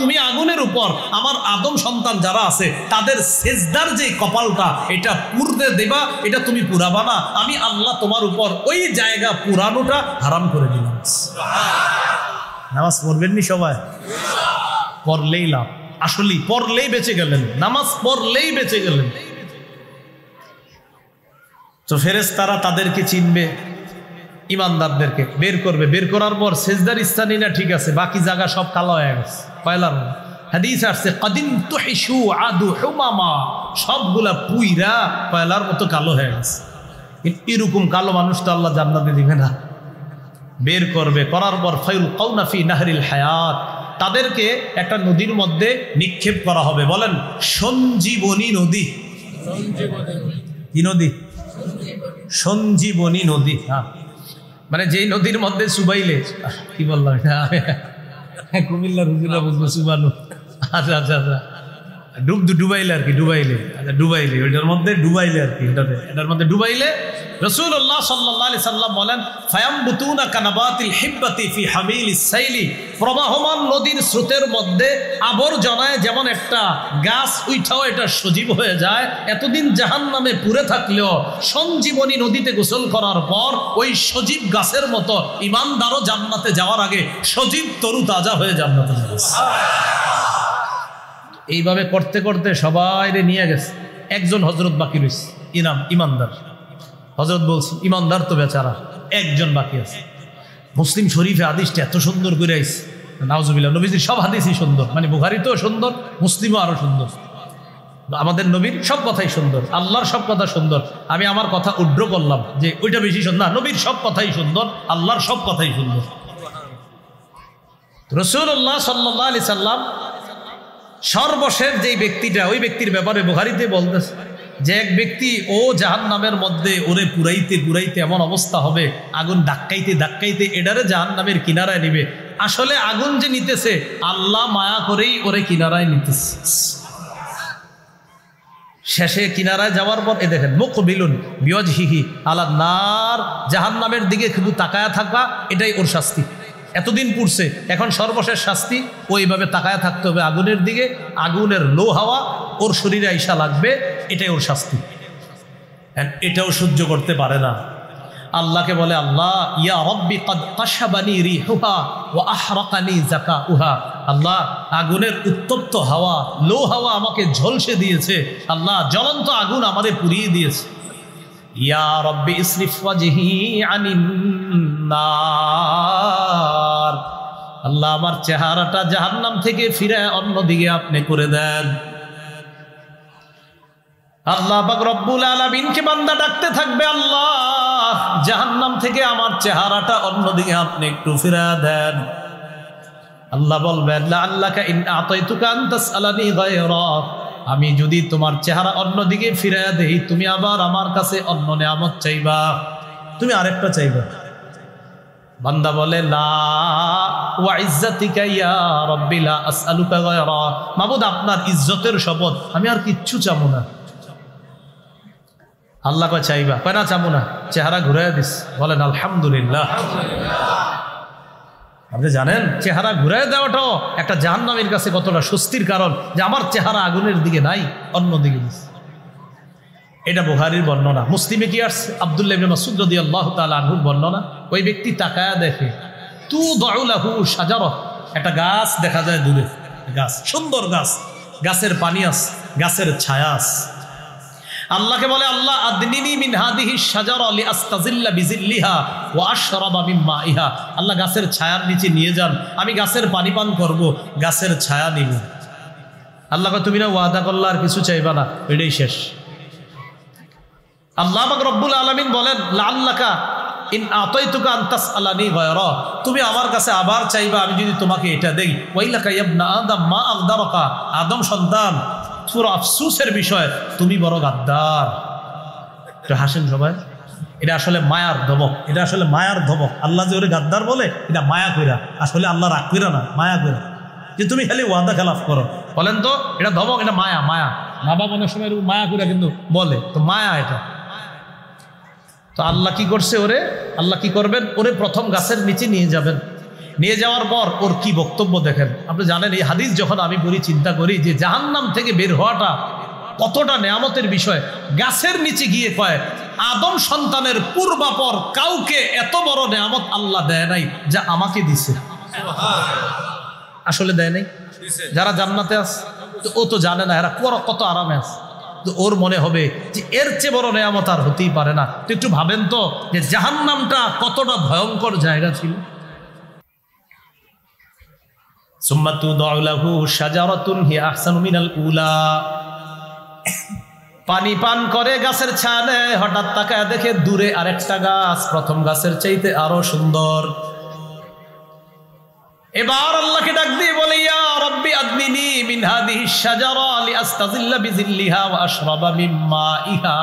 তুমি আগুনের উপর আমার আদম সন্তান যারা আছে তাদের সিজদার যে কপালটা এটা পুরতে দেবা, এটা তুমি পুরাবা না। আমি আল্লাহ তোমার উপর ওই জায়গা পুরানোটা হারাম করে দিলাম। নামাজ পড়বেন নি সবাই? পড়লেই লাভ, আসলেই পড়লেই বেঁচে গেলেন, নামাজ পড়লেই বেঁচে গেলেন। তো ফেরেশতারা তাদেরকে চিনবে, ইমানদারদেরকে বের করবে। বের করার পর সিজদার স্থানই না ঠিক আছে, বাকি জায়গা সব কালো হয়ে গেছে, কয়লার। হাদিস আসছে, কাদিম তুহিশু আদু হুমামা, সবগুলা পুইরা কয়লার মতো কালো হয়ে গেছে। এরকম কালো মানুষ তো আল্লাহ জান্নাতে দিবে না। বের করবে, করার পর ফায়ুল কাউনা ফি নাহরিল হায়াত, তাদেরকে একটা নদীর মধ্যে নিক্ষেপ করা হবে। বলেন, সঞ্জীবনী নদী। কি নদী? সঞ্জীবনী নদী। হ্যাঁ, মানে যেই নদীর মধ্যে সুবাইলে, কি বললাম এটা, কুমিল্লার হুজুরা বুঝবো, সুবানু। আচ্ছা আচ্ছা আচ্ছা, ডুবাইলে আর কি, ডুবাইলে। আচ্ছা, ডুবাইলে, ওইটার মধ্যে ডুবাইলে আর কি, এটার মধ্যে ডুবাইলে। রাসূলুল্লাহ সাল্লাল্লাহু আলাইহি সাল্লাম বলেন, ফায়ামবুতুনা কানাবাতিল হিব্বাতি ফি হামিলিস সাইলি, প্রবাহমান নদীর স্রোতের মধ্যে আবর্জনায় যেমন একটা গাছ উঠাও এটা সজীব হয়ে যায়, এতদিন জাহান্নামে পুড়ে থাকলেও সঞ্জীবনী নদীতে গোসল করার পর ওই সজীব গাছের মতো ইমানদারও জান্নাতে যাওয়ার আগে সজীব তরু তাজা হয়ে জান্নাতে যাবে। এইভাবে করতে করতে সবাই নিয়ে গেছে, একজন হযরত বাকি রয়েছে, ইমানদার। হযরত বলছি, ইমানদার তো বেচারা, একজন বাকি আছে। মুসলিম শরীফে হাদিসটা এত সুন্দর করে আইছে, নাউজুবিল্লাহ। নবীজির সব হাদিসই সুন্দর, মানে বুখারীতেও সুন্দর, মুসলিমও আরো সুন্দর। আমাদের নবীর সব কথাই সুন্দর, আল্লাহর সব কথা সুন্দর। আমি আমার কথা উড্র করলাম যে ওইটা বেশি সুন্দর, নবীর সব কথাই সুন্দর, আল্লাহর সব কথাই সুন্দর। রাসূলুল্লাহ সাল্লাল্লাহু আলাইহি সাল্লাম সর্বশেষ যেই ব্যক্তিটা, ওই ব্যক্তির ব্যাপারে বুখারীতে বলতেছে যে এক ব্যক্তি ও জাহান্নামের মধ্যে ওরে পুরাইতে পুরাইতে এমন অবস্থা হবে, আগুন ধাক্কাইতে ধাক্কাইতে এডারে জাহান্নামের কিনারায় নিবে। আসলে আগুন যে নিতেছে, আল্লাহ মায়া করেই ওরে কিনারায় নিতেছে। শেষে কিনারায় যাওয়ার পর এ দেখেন মুকবিলুন বিওয়াজহিহি আলা নার, জাহান্নামের দিকে শুধু তাকায়া থাকা, এটাই ওর শাস্তি। এতদিন পুড়ছে, এখন সর্বশেষ শাস্তি ওইভাবে তাকায়া থাকতে হবে আগুনের দিকে। আগুনের লো হাওয়া ওর শরীরে আইসা লাগবে, এটাই ওর শাস্তি। এটাও সহ্য করতে পারে না। আল্লাহকে বলে, আল্লাহ ইয়া রব্বি কদ কাশাবানি রিহুহা ওয়া আহরাকানি যাকাউহা। আল্লাহ, আগুনের উত্তপ্ত হাওয়া, লো হাওয়া আমাকে ঝলসে দিয়েছে। আল্লাহ, জ্বলন্ত আগুন আমাদের পুড়িয়ে দিয়েছে। ইয়া রব্বি ইসরিফ ওয়াজহি আনিন নার। আল্লাহ, আমার চেহারাটা জাহান্নাম থেকে ফিরে অন্যদিকে আপনি করে দেন। আল্লাহ পাক রব্বুল আলামিনকে বান্দা ডাকতে থাকবে, আল্লাহ জাহান্নাম থেকে আমার চেহারাটা অন্যদিকে আপনি একটু ফিরা দেন। আল্লাহ বলবেন, লাআল্লাকা ইন আতাইতুকা আন তাসআলানি গায়রা। আমি যদি তোমার চেহারা অন্যদিকে ফিরা দেই, তুমি আবার আমার কাছে অন্য নিয়ামত চাইবা, তুমি আরেকটা চাইবা। বান্দা বলে, লা ওয়া ইজ্জাতিকা ইয়া রাব্বি লা আসআলুকা গায়রা। মাবুদ, আপনার ইজ্জতের শপথ, আমি আর কিচ্ছু চাবো না। আল্লাহ কয় চাইবা, কয় না চাবো না। চেহারা ঘুরাইয়া দিস, বলেন আলহামদুলিল্লাহ। আপনি জানেন চেহারা ঘুরাই দেওয়াটাও একটা জাহান্নামীর কাছে কতটা স্বস্তির কারণ, যে আমার চেহারা আগুনের দিকে নাই, অন্য দিকে দিস। এটা বুখারীর বর্ণনা। মুসলিমে কি আসছে? আব্দুল্লাহ ইবনে মাসউদ রাদিয়াল্লাহু তাআলা আনহুর বর্ণনা। ওই ব্যক্তি তাকায়া দেখে, তুদাউ লাহু শাজারা, একটা গাছ দেখা যায় দূরে, গাছ, সুন্দর গাছ, গাছের পানি আছে, গাছের ছায়া আছে। আল্লাহকে বলে, আল্লাহ আদনিনি মিন হাদিহি শাজারা লিআস্তাজিল্লা বিজিল্লিহা ওয়া আশরাবা মিন মাইহা। আল্লাহ, গাছের ছায়ার নিচে নিয়ে যান, আমি গাছের পানি পান করব, গাছের ছায়া নিব। আল্লাহ কয়, তুমি না ওয়াদা করলা আর কিছু চাইবা না, এটাই শেষ। আল্লাহ পাক রব্বুল আলামিন বলেন, লাআল্লাকা ইন আতাইতুকা আন তাসআলানি গায়রা। তুমি আমার কাছে আবার চাইবা, আমি যদি তোমাকে এটা দেই। ওয়াইলাকা ইবনা আদম মা আগদারাকা। আদম সন্তান, পুরো আফসোসের বিষয়, তুমি বড় গাদ্দার। একটু হাসেন সবাই। এটা আসলে মায়ার ধমক, এটা আসলে মায়ার ধমক। আল্লাহ যে ওরে গাদ্দার বলে, এটা মায়া কইরা, আসলে আল্লাহ রাগ কইরা না, মায়া কইরা, যে তুমি খালি ওয়াদা খেলাফ করো। বলেন তো, এটা ধমক, এটা মায়া? মায়া মা বাবা অনেক সময় মায়া কইরা কিন্তু বলে, তো মায়া এটা। তো আল্লাহ কি করছে ওরে? আল্লাহ কি করবেন? ওরে প্রথম গাছের নিচে নিয়ে যাবেন। নিয়ে যাওয়ার পর ওর কি বক্তব্য দেখেন। আপনি জানেন, এই হাদিস যখন আমি পড়ি, চিন্তা করি যে জাহান্নাম থেকে বের হওয়াটা কতটা নেয়ামতের বিষয়। গাছের নিচে গিয়ে কয়, আদম সন্তানের পূর্বাপর কাউকে এত বড় নেয়ামত আল্লাহ দেয় নাই যা আমাকে দিছে। আসলে দেয় নাই? যারা জান্নাতে আছে, তো ও তো জানে না এরা কত আরামে আছে। তো ওর মনে হবে যে এর চেয়ে বড় নেয়ামত আর হতেই পারে না। তো একটু ভাবেন তো যে জাহান্নামটা কতটা ভয়ঙ্কর জায়গা ছিল। সুম্মা তুদাউ লাহু শাজারাতুন হিয়া আহসানু মিনাল উলা। পানি পান করে, গাছের ছায়া নেয়, হঠাৎ তাকায় দেখে দূরে আরেকটা গাছ, প্রথম গাছের চাইতে আরো সুন্দর। এবার আল্লাহকে ডাক দিয়ে বলে, ইয়া রাব্বি আদনিনি মিন হাদিহি শাজারা লিআস্তাজিল্লা বিজিল্লিহা ওয়া আশরাবা মিন মাইহা।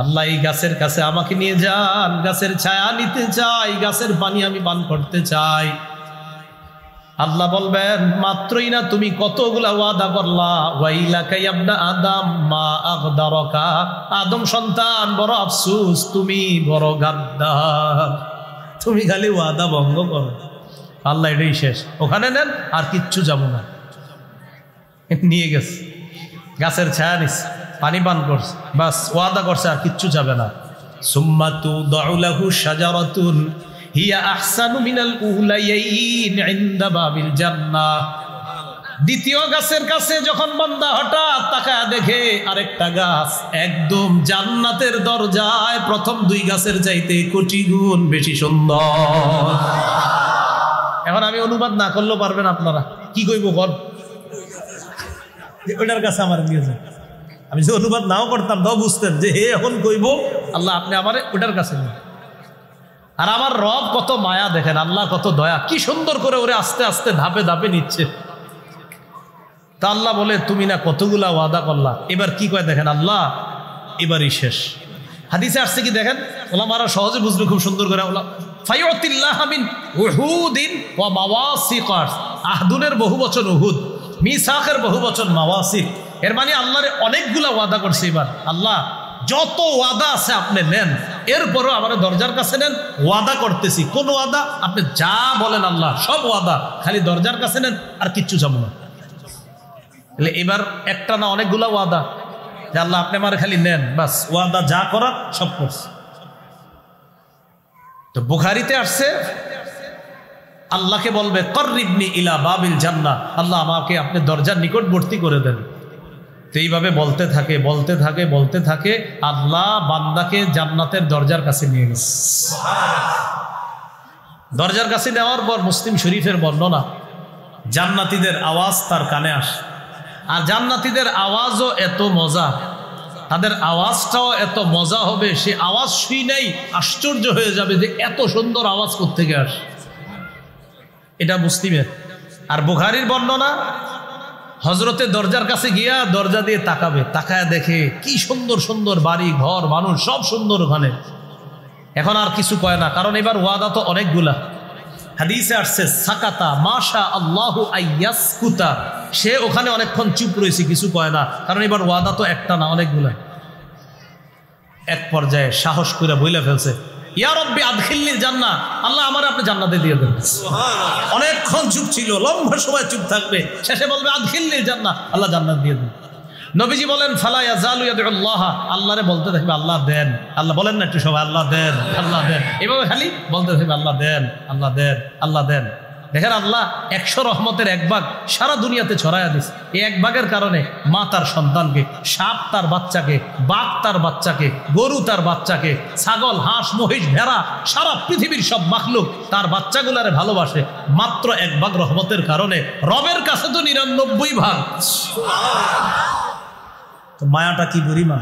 আল্লাহ, এই গাছের কাছে আমাকে নিয়ে যান, গাছের ছায়া নিতে চাই, গাছের পানি আমি পান করতে চাই। আল্লাহ বলবেন, মাত্রই না তুমি কতগুলা ওয়াদা করলা। ওয়াইলাকা ইবনা আদম মা আগদারাকা। আদম সন্তান, বড় আফসোস, তুমি বড় গাদ্দার, তুমি খালি ওয়াদা ভঙ্গ করো। আল্লাহ, এটাই শেষ, ওখানে নেন, আর কিচ্ছু যাবো না। নিয়ে গেছে, গাছের ছায়া নিছে, পানি পান করছে, বাস ওয়াদা করছে, আর কিচ্ছু যাবে না। সুম্মা তুদাউ লাহু শাজারাতুন হিয়া আহসানু মিনাল উলাইয়িন ইনদা বাবিল জান্নাহ। দ্বিতীয় গাছের কাছে যখন বান্দা হঠাৎ তাকায় দেখে আরেকটা গাছ একদম জান্নাতের দরজায়, প্রথম দুই গাছের চাইতে কোটি গুণ বেশি সুন্দর। এখন আমি অনুবাদ না করলেও পারবেন আপনারা, কি কইব বল, ওইটার কাছে আমার নিয়ে যান। আমি যে অনুবাদ নাও করতাম তাও বুঝতেন যে হে এখন কইব আল্লাহ আপনি আমার ওইটার কাছে নিন। আর আমার রব কত মায়া দেখেন, আল্লাহ কত দয়া, কি সুন্দর করে ওরে আস্তে আস্তে ধাপে ধাপে নিচ্ছে। তা আল্লাহ বলে তুমি না কতগুলা ওয়াদা করলা, এবার কি কয় দেখেন, আল্লাহ এবারই শেষ। হাদিসে আসছে কি দেখেন, ওলামারা সহজে বুঝবে খুব সুন্দর করে। ফায়ুতিল্লাহ মিন উহুদিন ওয়া মাওয়াসিক, আহদুনের বহু বচন উহুদ, মিসাকের বহু বচন মাওয়াসিক। এর মানে আল্লাহরে অনেকগুলা ওয়াদা করছে। এবার আল্লাহ যত ওয়াদা আছে আপনি নেন, এরপরও আমার দরজার কাছে নেন, ওয়াদা করতেছি। কোন ওয়াদা? আপনি যা বলেন আল্লাহ সব ওয়াদা, খালি দরজার কাছে নেন, আর কিচ্ছু যাবো না। এবার একটা না অনেকগুলা ওয়াদা, যে আল্লাহ আপনি আমার খালি নেন, বাস ওয়াদা যা করার সব করছে। তো বুখারীতে আসছে আল্লাহকে বলবে কর্রিবনি ইলা বাবিল জান্নাহ, আল্লাহ আমাকে আপনি দরজার নিকটবর্তী করে দেন। তো এইভাবে বলতে থাকে বলতে থাকে বলতে থাকে, আল্লাহ বান্দাকে জান্নাতের দরজার কাছে নিয়ে গেছে। দরজার কাছে নেওয়ার পর মুসলিম শরীফের বর্ণনা, জান্নাতীদের আওয়াজ তার কানে আসে। আর জান্নাতীদের আওয়াজও এত মজা, তাদের আওয়াজটাও এত মজা হবে, সে আওয়াজ শুনেই আশ্চর্য হয়ে যাবে যে এত সুন্দর আওয়াজ কোত্থেকে আসে। এটা মুসলিমের। আর বুখারীর বর্ণনা, হজরতে দরজার কাছে গিয়া দরজা দিয়ে তাকাবে, তাকায় দেখে কি সুন্দর সুন্দর বাড়ি ঘর মানুষ সব সুন্দর ওখানে। এখন আর কিছু কয় না, কারণ এবার ওয়াদা তো অনেকগুলা। হাদিসে আসছে সাকাতা মাশা আল্লাহু আইয়াসকুতা, সে ওখানে অনেকক্ষণ চুপ রয়েছে, কিছু কয় না, কারণ এবার ওয়াদা তো একটা না অনেকগুলা। এক পর্যায়ে সাহস করে বইলে ফেলছে, ইয়া রব্বি আদখিলনিল জান্নাহ, আল্লাহ আমার আপনি জান্নাতে দিয়ে দেন। সুবহানাল্লাহ। অনেকক্ষণ চুপ ছিল, লম্বা সময় চুপ থাকবে, শেষে বলবে আদখিলনিল জান্নাহ, আল্লাহ জান্নাত দিয়ে দেন। নবীজি বলেন ফালা ইয়াজালু ইয়াদউল্লাহ, আল্লাহরে বলতে থাকবে আল্লাহ দেন, আল্লাহ বলেন না একটু সবাই আল্লাহ দেন আল্লাহ দেন, এভাবে খালি বলতে থাকবে আল্লাহ দেন আল্লাহ দেন আল্লাহ দেন। দেখেন আল্লাহ 100 রহমতের এক ভাগ সারা দুনিয়াতে ছড়াইয়া দিছে। এই এক ভাগের কারণে মা তার সন্তানকে, সাপ তার বাচ্চাকে, বাঘ তার বাচ্চাকে, গরু তার বাচ্চাকে, ছাগল হাঁস মহিষ ভেড়া সারা পৃথিবীর সব মাখলুক তার বাচ্চাগুলারে ভালোবাসে, মাত্র এক ভাগ রহমতের কারণে। রবের কাছে তো 99 ভাগ। তো মায়াটা কি পরিমাণ।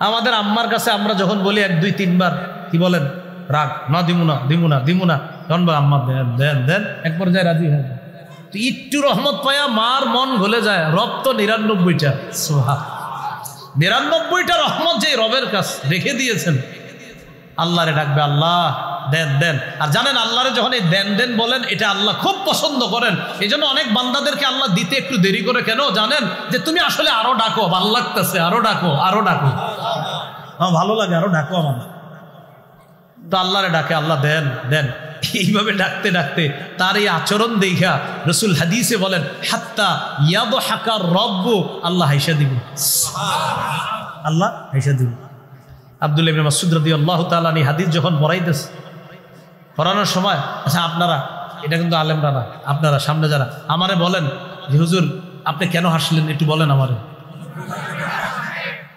আমাদের আম্মার কাছে আমরা যখন বলি 1 2 3 বার, কি বলেন, রাগ না, দিমু না দিমু না দিমু না, তখন বলে আম্মা দেন দেন দেন, এক পর্যায়ে রাজি হয়। তো একটু রহমত পায়া মার মন গলে যায়। রব তো 99টা, 99টা রহমত যে রবের কাছে রেখে দিয়েছেন। আল্লাহরে ডাকবে আল্লাহ দেন দেন। আর জানেন আল্লাহরে যখন এই দেন দেন বলেন, এটা আল্লাহ খুব পছন্দ করেন। এই জন্য অনেক বান্দাদেরকে আল্লাহ দিতে একটু দেরি করে। কেন জানেন? যে তুমি আসলে আরো ডাকো, ভালো লাগতেছে, আরো ডাকো আরো ডাকো, আমার ভালো লাগে, আরো ডাকো আমার। তো আল্লাহরে ডাকে আল্লাহ দেন দেন। এইভাবে ডাকতে ডাকতে তার এই আচরণ দেখা রাসূল হাদিসে বলেন হাত্তা ইয়াদহাকা রব্বু, আল্লাহ হাইসা দিবে, আল্লাহ হাইসা দিবে। আব্দুল্লাহ ইবনে মাসউদ রাদিয়াল্লাহু তাআলা আনহু হাদিস যখন পড়াইতেছে, পড়ানোর সময়, আচ্ছা আপনারা, এটা কিন্তু আলেমরা না, আপনারা সামনে যারা, আমারে বলেন যে হুজুর আপনি কেন হাসলেন একটু বলেন আমারে।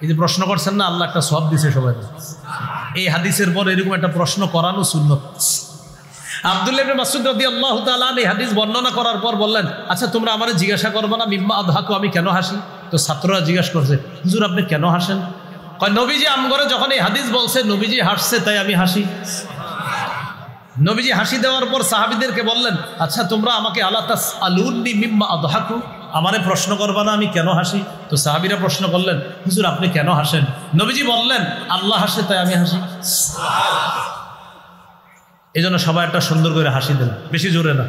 এই যে প্রশ্ন করছেন না, আল্লাহ একটা সওয়াব দিছে সবাই। এই হাদিসের পর এরকম একটা প্রশ্ন করানো সুন্নত। আব্দুল্লাহ ইবনে মাসউদ রাদিয়াল্লাহু তাআলা এই হাদিস বর্ণনা করার পর বললেন, আচ্ছা তোমরা আমারে জিজ্ঞাসা করবে না মিম্মা আদহাকু, আমি কেন হাসি? তো ছাত্ররা জিজ্ঞাসা করছে, হুজুর আপনি কেন হাসেন? কয় নবীজি আমগরে যখন এই হাদিস বলছে, নবীজি হাসছে তাই আমি হাসি। নবীজি হাসি দেওয়ার পর সাহাবীদেরকে বললেন, আচ্ছা তোমরা আমাকে আলা তাসআলুনি মিম্মা আদহাকু, আমারে প্রশ্ন করবা না আমি কেন হাসি? তো সাহাবীরা প্রশ্ন করলেন, হুজুর আপনি কেন হাসেন? নবীজি বললেন, আল্লাহ হাসে তাই আমি হাসি। এই জন্য সবাই একটা সুন্দর করে হাসি দেন, বেশি জোরে না।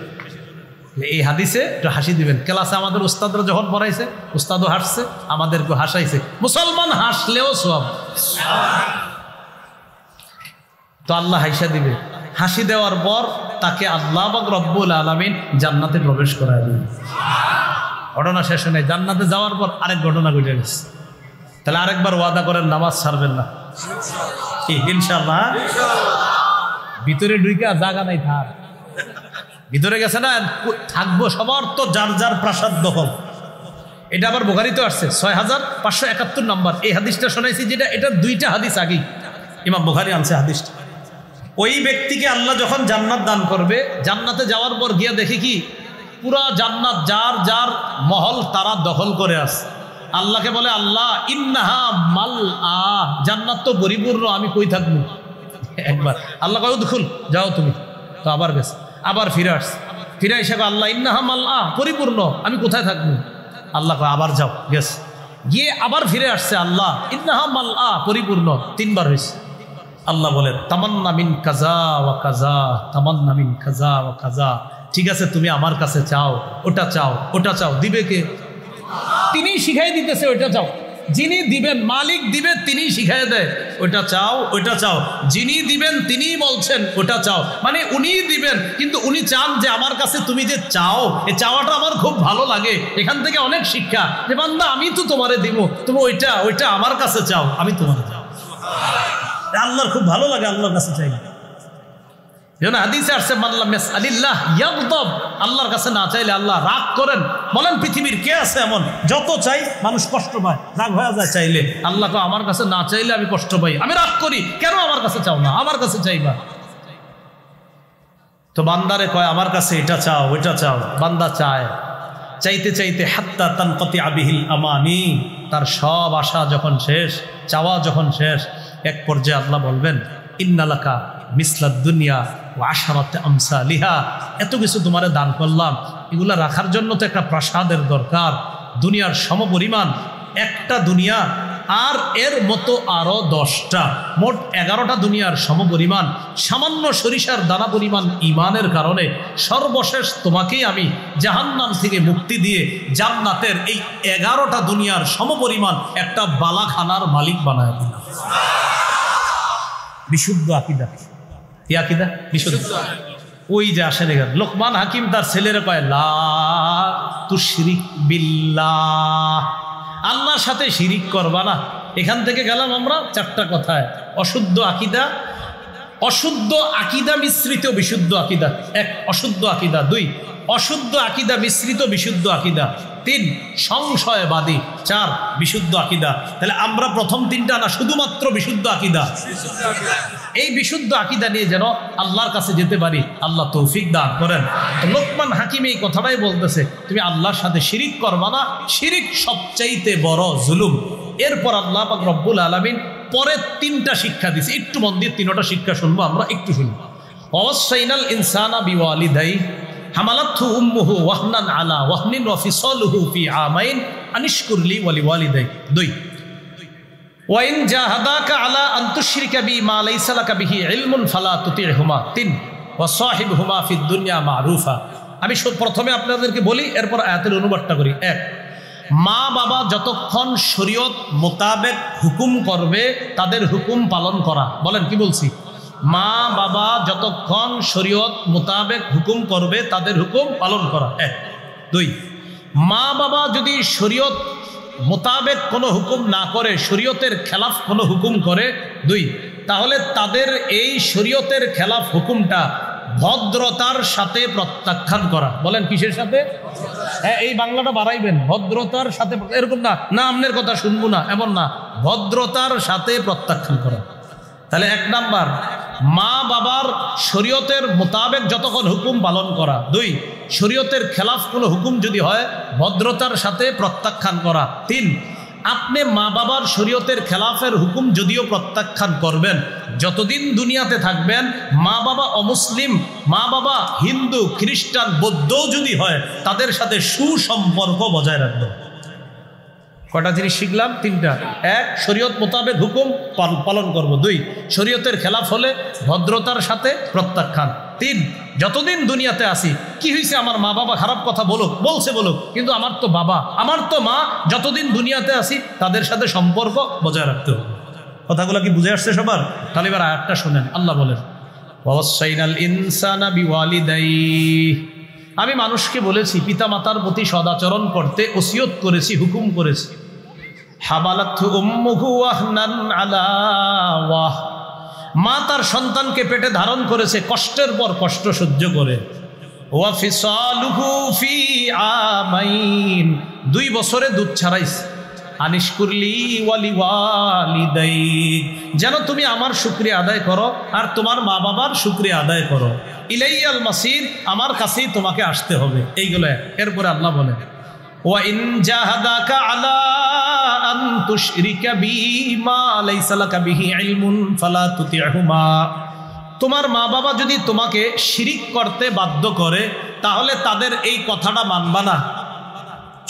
এই হাদিসে একটু হাসি দিবেন। ক্লাসে আমাদের উস্তাদরা যখন পড়াইছে, উস্তাদও হাসছে, আমাদেরকে হাসাইছে। মুসলমান হাসলেও সওয়াব। তো আল্লাহ হাসা দিবে। হাসি দেওয়ার পর তাকে আল্লাহ পাক রব্বুল আলামিন জান্নাতে প্রবেশ করায় দিবেন। ঘটনা শেষ হয় নাই, জান্নাতে যাওয়ার পর আরেক ঘটনা ঘটে গেছে। তাহলে আরেকবার ওয়াদা করেন নামাজ ছাড়বেন না, ইনশাআল্লাহ। ভিতরে ঢুইকা জায়গা নাই থাক, ভিতরে গেছে না, থাকবো সবার তো যার যার প্রাসাদ দখল। এটা আবার বুখারীতে আসছে 6571 নম্বর। এই হাদিসটা শোনাইছি যেটা, এটা 2টা হাদিস আগেই ইমাম বুখারী আনছে হাদিসটা। ওই ব্যক্তিকে আল্লাহ যখন জান্নাত দান করবে, জান্নাতে যাওয়ার পর গিয়া দেখি কি পুরা জান্নাত যার যার মহল তারা দখল করে আছে। আল্লাহকে বলে, আল্লাহ ইন্নাহা মাল আ, জান্নাত তো পরিপূর্ণ, আমি কই থাকবো? একবার আল্লাহ কয় উদখুল, যাও তুমি। তো আবার গেছে, আবার ফিরে আসছে, ফিরে এসে আল্লাহ ইন্নাহা মাল আ, পরিপূর্ণ, আমি কোথায় থাকবো? আল্লাহ কয় আবার যাও, গেছে, গিয়ে আবার ফিরে আসছে, আল্লাহ ইন্নাহা মাল আ, পরিপূর্ণ, 3বার হয়েছে। আল্লাহ বলেন তামান্না মিন কাজা ওয়া কাজা, তামান্না মিন কাজা ওয়া কাজা, ঠিক আছে তুমি আমার কাছে চাও, ওটা চাও, ওটা চাও, দিবে কে? তিনি শিখাই দিতেছে, ওইটা চাও। যিনি দিবেন, মালিক দিবে, তিনি শিখাই দেয়, ওইটা চাও, ওইটা চাও। যিনি দিবেন তিনি বলছেন ওটা চাও, মানে উনি দিবেন, কিন্তু উনি চান যে আমার কাছে তুমি যে চাও, এই চাওয়াটা আমার খুব ভালো লাগে। এখান থেকে অনেক শিক্ষা যে বান্দা আমি তো তোমারে দিব, তুমি ওইটা ওইটা আমার কাছে চাও, আমি তোমারে চাও। আল্লাহর খুব ভালো লাগে আল্লাহর কাছে চাইলে। যেন হাদিসে আসছে মাল্লাম ইয়াসআলিল্লাহ ইয়াগদাব, আল্লাহর কাছে না চাইলে আল্লাহ রাগ করেন। বলেন পৃথিবীর কে আছে এমন? যত চাই মানুষ কষ্ট পায়, রাগ হয়ে যায় চাইলে। আল্লাহ কয় আমার কাছে না চাইলে আমি কষ্ট পাই, আমি রাগ করি, কেন আমার কাছে চাও না, আমার কাছে চাইবা। তো বান্দারে কয় আমার কাছে এটা চাও, ওইটা চাও। বান্দা চায়, চাইতে চাইতে হাত্তা তানকাতিআ বিহিল আমানি, তার সব আশা যখন শেষ, চাওয়া যখন শেষ, এক পর্যায়ে আল্লাহ বলবেন ইন্নালাকা মিসলাদ দুনিয়া ওয়া আশরাত আমসালিহা, এত কিছু তোমারে দান করলাম, এগুলা রাখার জন্য তো একটা প্রাসাদের দরকার, দুনিয়ার সমপরিমাণ একটা দুনিয়া আর এর মতো আরো 10টা, মোট 11টা দুনিয়ার সমপরিমাণ। সামান্য সরিষার দানা পরিমাণ ইমানের কারণে সর্বশেষ তোমাকেই আমি জাহান্নাম থেকে মুক্তি দিয়ে জান্নাতের এই 11টা দুনিয়ার সমপরিমাণ একটা বালাখানার মালিক বানায় দিলাম। বিশুদ্ধ আকীদা, কি আকীদা? বিশুদ্ধ। ওই যে আসেন এখানে লোকমান হাকিম তার ছেলেরা কয় লা তুশরিক বিল্লাহ, আল্লাহর সাথে শিরিক করবা না। এখান থেকে গেলাম আমরা 4টা কথায়। অশুদ্ধ আকীদা, অশুদ্ধ আকীদা মিশ্রিত বিশুদ্ধ আকীদা। 1 অশুদ্ধ আকীদা, 2 অশুদ্ধ আকীদা মিশ্রিত বিশুদ্ধ আকীদা, 3 সংশয়বাদী, 4 বিশুদ্ধ আকীদা। তাহলে আমরা প্রথম 3টা না, শুধুমাত্র বিশুদ্ধ আকীদা। এই বিশুদ্ধ আকীদা নিয়ে যেন আল্লাহর কাছে যেতে পারি, আল্লাহ তৌফিক দান করেন। লোকমান হাকিম এই কথাটাই বলতেছে, তুমি আল্লাহর সাথে শিরিক করবা না, শিরিক সবচাইতে বড় জুলুম। এরপর আল্লাহ পাক রব্বুল আলামিন পরে 3টা শিক্ষা দিছে, একটু মন দিয়ে 3টা শিক্ষা শুনবো আমরা, একটু শুনবো। ওয়াসাইনাল ইনসানা বিওয়ালিদাই হামালাতহু উম্মুহু ওয়াহনান আলা ওয়াহনিন ওয়া ফিসালুহু ফি আমাইন আনিশকুরলি ওয়া লিওয়ালিদাই। 2 ওয়াইন জাহাদাকা আলা আন তুশরিকা বি মা লাইসা লাকা বিহি ইলমুন ফালা তুতি'হুমা। 3 ওয়া সাহিবহুমা ফিদ দুনিয়া মা'রুফা। আমি প্রথমে আপনাদেরকে বলি, এরপর আয়াতের অনুবাদটা করি। 1 মা বাবা যতক্ষণ শরীয়ত মোতাবেক হুকুম করবে তাদের হুকুম পালন করা। বলেন কি বলছি? মা বাবা যতক্ষণ শরীয়ত মোতাবেক হুকুম করবে তাদের হুকুম পালন করা। 1 2 মা বাবা যদি শরীয়ত মোতাবেক কোনো হুকুম না করে, শরীয়তের খেলাফ কোনো হুকুম করে, 2 তাহলে তাদের এই শরীয়তের খেলাফ হুকুমটা ভদ্রতার সাথে প্রত্যাখ্যান করা। বলেন কিসের সাথে? হ্যাঁ, এই বাংলাটা বাড়াইবেন, ভদ্রতার সাথে। এরকম না না আমনের কথা শুনবো না, এমন না, ভদ্রতার সাথে প্রত্যাখ্যান করা। তাহলে 1 নাম্বার মা বাবার শরীয়তের মোতাবেক যতক্ষণ হুকুম পালন করা। 2 শরীয়তের খেলাফ কোনো হুকুম যদি হয় ভদ্রতার সাথে প্রত্যাখ্যান করা। 3 আপনি মা বাবার শরীয়তের খেলাফের হুকুম যদিও প্রত্যাখ্যান করবেন, যতদিন দুনিয়াতে থাকবেন মা বাবা অমুসলিম, মা বাবা হিন্দু, খ্রিস্টান, বৌদ্ধও যদি হয় তাদের সাথে সুসম্পর্ক বজায় রাখবেন। কটা জিনিস শিখলাম? 3টা। 1 শরীয়ত মোতাবেক হুকুম পালন করব। 2 শরীয়তের খেলাফ হলে ভদ্রতার সাথে প্রত্যাখ্যান। 3 যতদিন দুনিয়াতে আসি, কি হয়েছে আমার মা বাবা খারাপ কথা বলুক, বলছে বলুক, কিন্তু আমার তো বাবা, আমার তো মা, যতদিন দুনিয়াতে আসি তাদের সাথে সম্পর্ক বজায় রাখতে হবে। কথাগুলো কি বুঝে আসছে সবার? তাহলে এবার আয়াতটা শোনেন। আল্লাহ বলেন ওয়াসাইনাল ইনসানা বিওয়ালিদাইহি, আমি মানুষকে বলেছি পিতা মাতার প্রতি সদাচরণ করতে ওসিয়ত করেছি, হুকুম করেছি। হামালাতহু উম্মুহু ওয়াহনান আলা ওয়াহ, মা তার সন্তানকে পেটে ধারণ করেছে কষ্টের পর কষ্ট সহ্য করে। ওয়া ফিসালুহু ফি আমাইন, 2 বছরে দুধ ছাড়াইছে। আনিশকুরলি ওয়ালি ওয়ালিদাইক, যেন তুমি আমার শুকরিয়া আদায় করো আর তোমার মা বাবার শুকরিয়া আদায় করো। ইলাইয়াল মাসির, আমার কাছেই তোমাকে আসতে হবে। এইগুলো। এরপরে আল্লাহ বলেন ওয়া ইন জাহাদাকা আলা আন তুশরিকা বি মা লাইসা লাকা বিহি ইলমুন ফালা তুতি'হুমা, তোমার মা বাবা যদি তোমাকে শিরিক করতে বাধ্য করে তাহলে তাদের এই কথাটা মানবা না।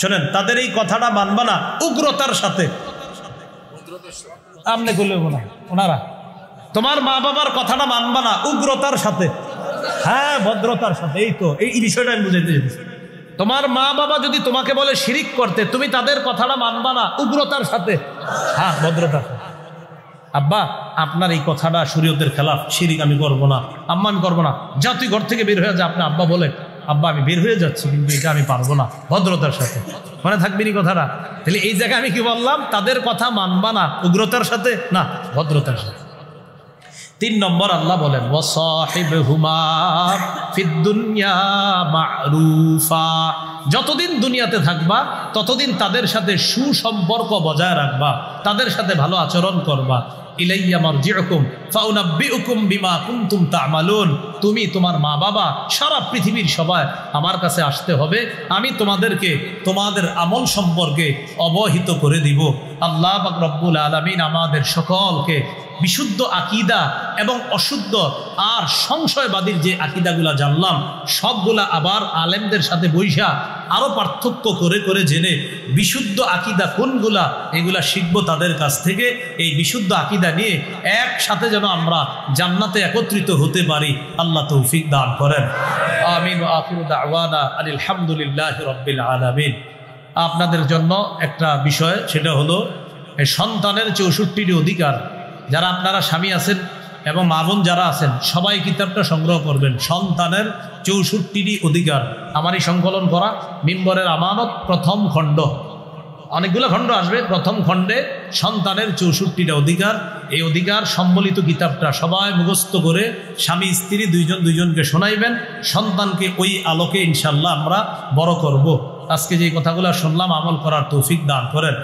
শোনেন, তাদের এই কথাটা মানবা না উগ্রতার সাথে। আমনে বলবো না, ওনারা তোমার মা বাবার কথাটা মানবা না উগ্রতার সাথে। হ্যাঁ, ভদ্রতার সাথে। এই তো এই বিষয়টা আমি বুঝাইতে চাইছি। তোমার মা বাবা যদি তোমাকে বলে শিরিক করতে, তুমি তাদের কথাটা মানবা না উগ্রতার সাথে। হ্যাঁ, ভদ্রতার সাথে। আব্বা, আপনার এই কথাটা শরীয়তের খেলাফ, শিরিক আমি করবো না। আম্মা, আমি করবো না। যা, তুই ঘর থেকে বের হয়ে যা। আপনি আব্বা বলে, আব্বা আমি বের হয়ে যাচ্ছি, কিন্তু এটা আমি পারবো না। ভদ্রতার সাথে। মনে থাকবে নি কথাটা? তাহলে এই জায়গায় আমি কি বললাম? তাদের কথা মানবা না উগ্রতার সাথে না, ভদ্রতার সাথে। 3 নম্বর আল্লাহ বলেন ওয়াসাহিবহুমা ফিদ দুনিয়া মা'রুফা, যতদিন দুনিয়াতে থাকবা ততদিন তাদের সাথে সুসম্পর্ক বজায় রাখবা, তাদের সাথে ভালো আচরণ করবা। ইলাইয়া মারজিউকুম ফাউনাব্বিউকুম বিমা কুনতুম তা'মালুন, তুমি তোমার মা বাবা সারা পৃথিবীর সবাই আমার কাছে আসতে হবে, আমি তোমাদেরকে তোমাদের আমল সম্পর্কে অবহিত করে দিব। আল্লাহ পাক রব্বুল আলামিন আমাদের সকলকে বিশুদ্ধ আকীদা এবং অশুদ্ধ আর সংশয়বাদীর যে আকীদাগুলা জানলাম সবগুলা আবার আলেমদের সাথে বইসা আরো পার্থক্য করে করে জেনে বিশুদ্ধ আকীদা কোনগুলা এগুলা শিখবো তাদের কাছ থেকে। এই বিশুদ্ধ আকীদা নিয়ে একসাথে যেন আমরা জান্নাতে একত্রিত হতে পারি, আল্লাহ তৌফিক দান করেন। আমিন ওয়া আখিরু দাওয়ানা আনিল হামদুলিল্লাহি রাব্বিল আলামিন। আপনাদের জন্য একটা বিষয়, সেটা হলো এই সন্তানের 64টি অধিকার। যারা আপনারা স্বামী আছেন এবং মা বোন যারা আছেন সবাই কিতাবটা সংগ্রহ করবেন। সন্তানের 64টি অধিকার, আমারই সংকলন করা মিম্বরের আমানত, প্রথম খণ্ড। অনেকগুলো খণ্ড আসবে। প্রথম খণ্ডে সন্তানের 64টা অধিকার। এই অধিকার সম্বলিত কিতাবটা সবাই মুখস্থ করে স্বামী স্ত্রী দুইজনকে শোনাইবেন। সন্তানকে ওই আলোকে ইনশাল্লাহ আমরা বড় করব। আজকে যে কথাগুলো শুনলাম আমল করার তৌফিক দান করেন।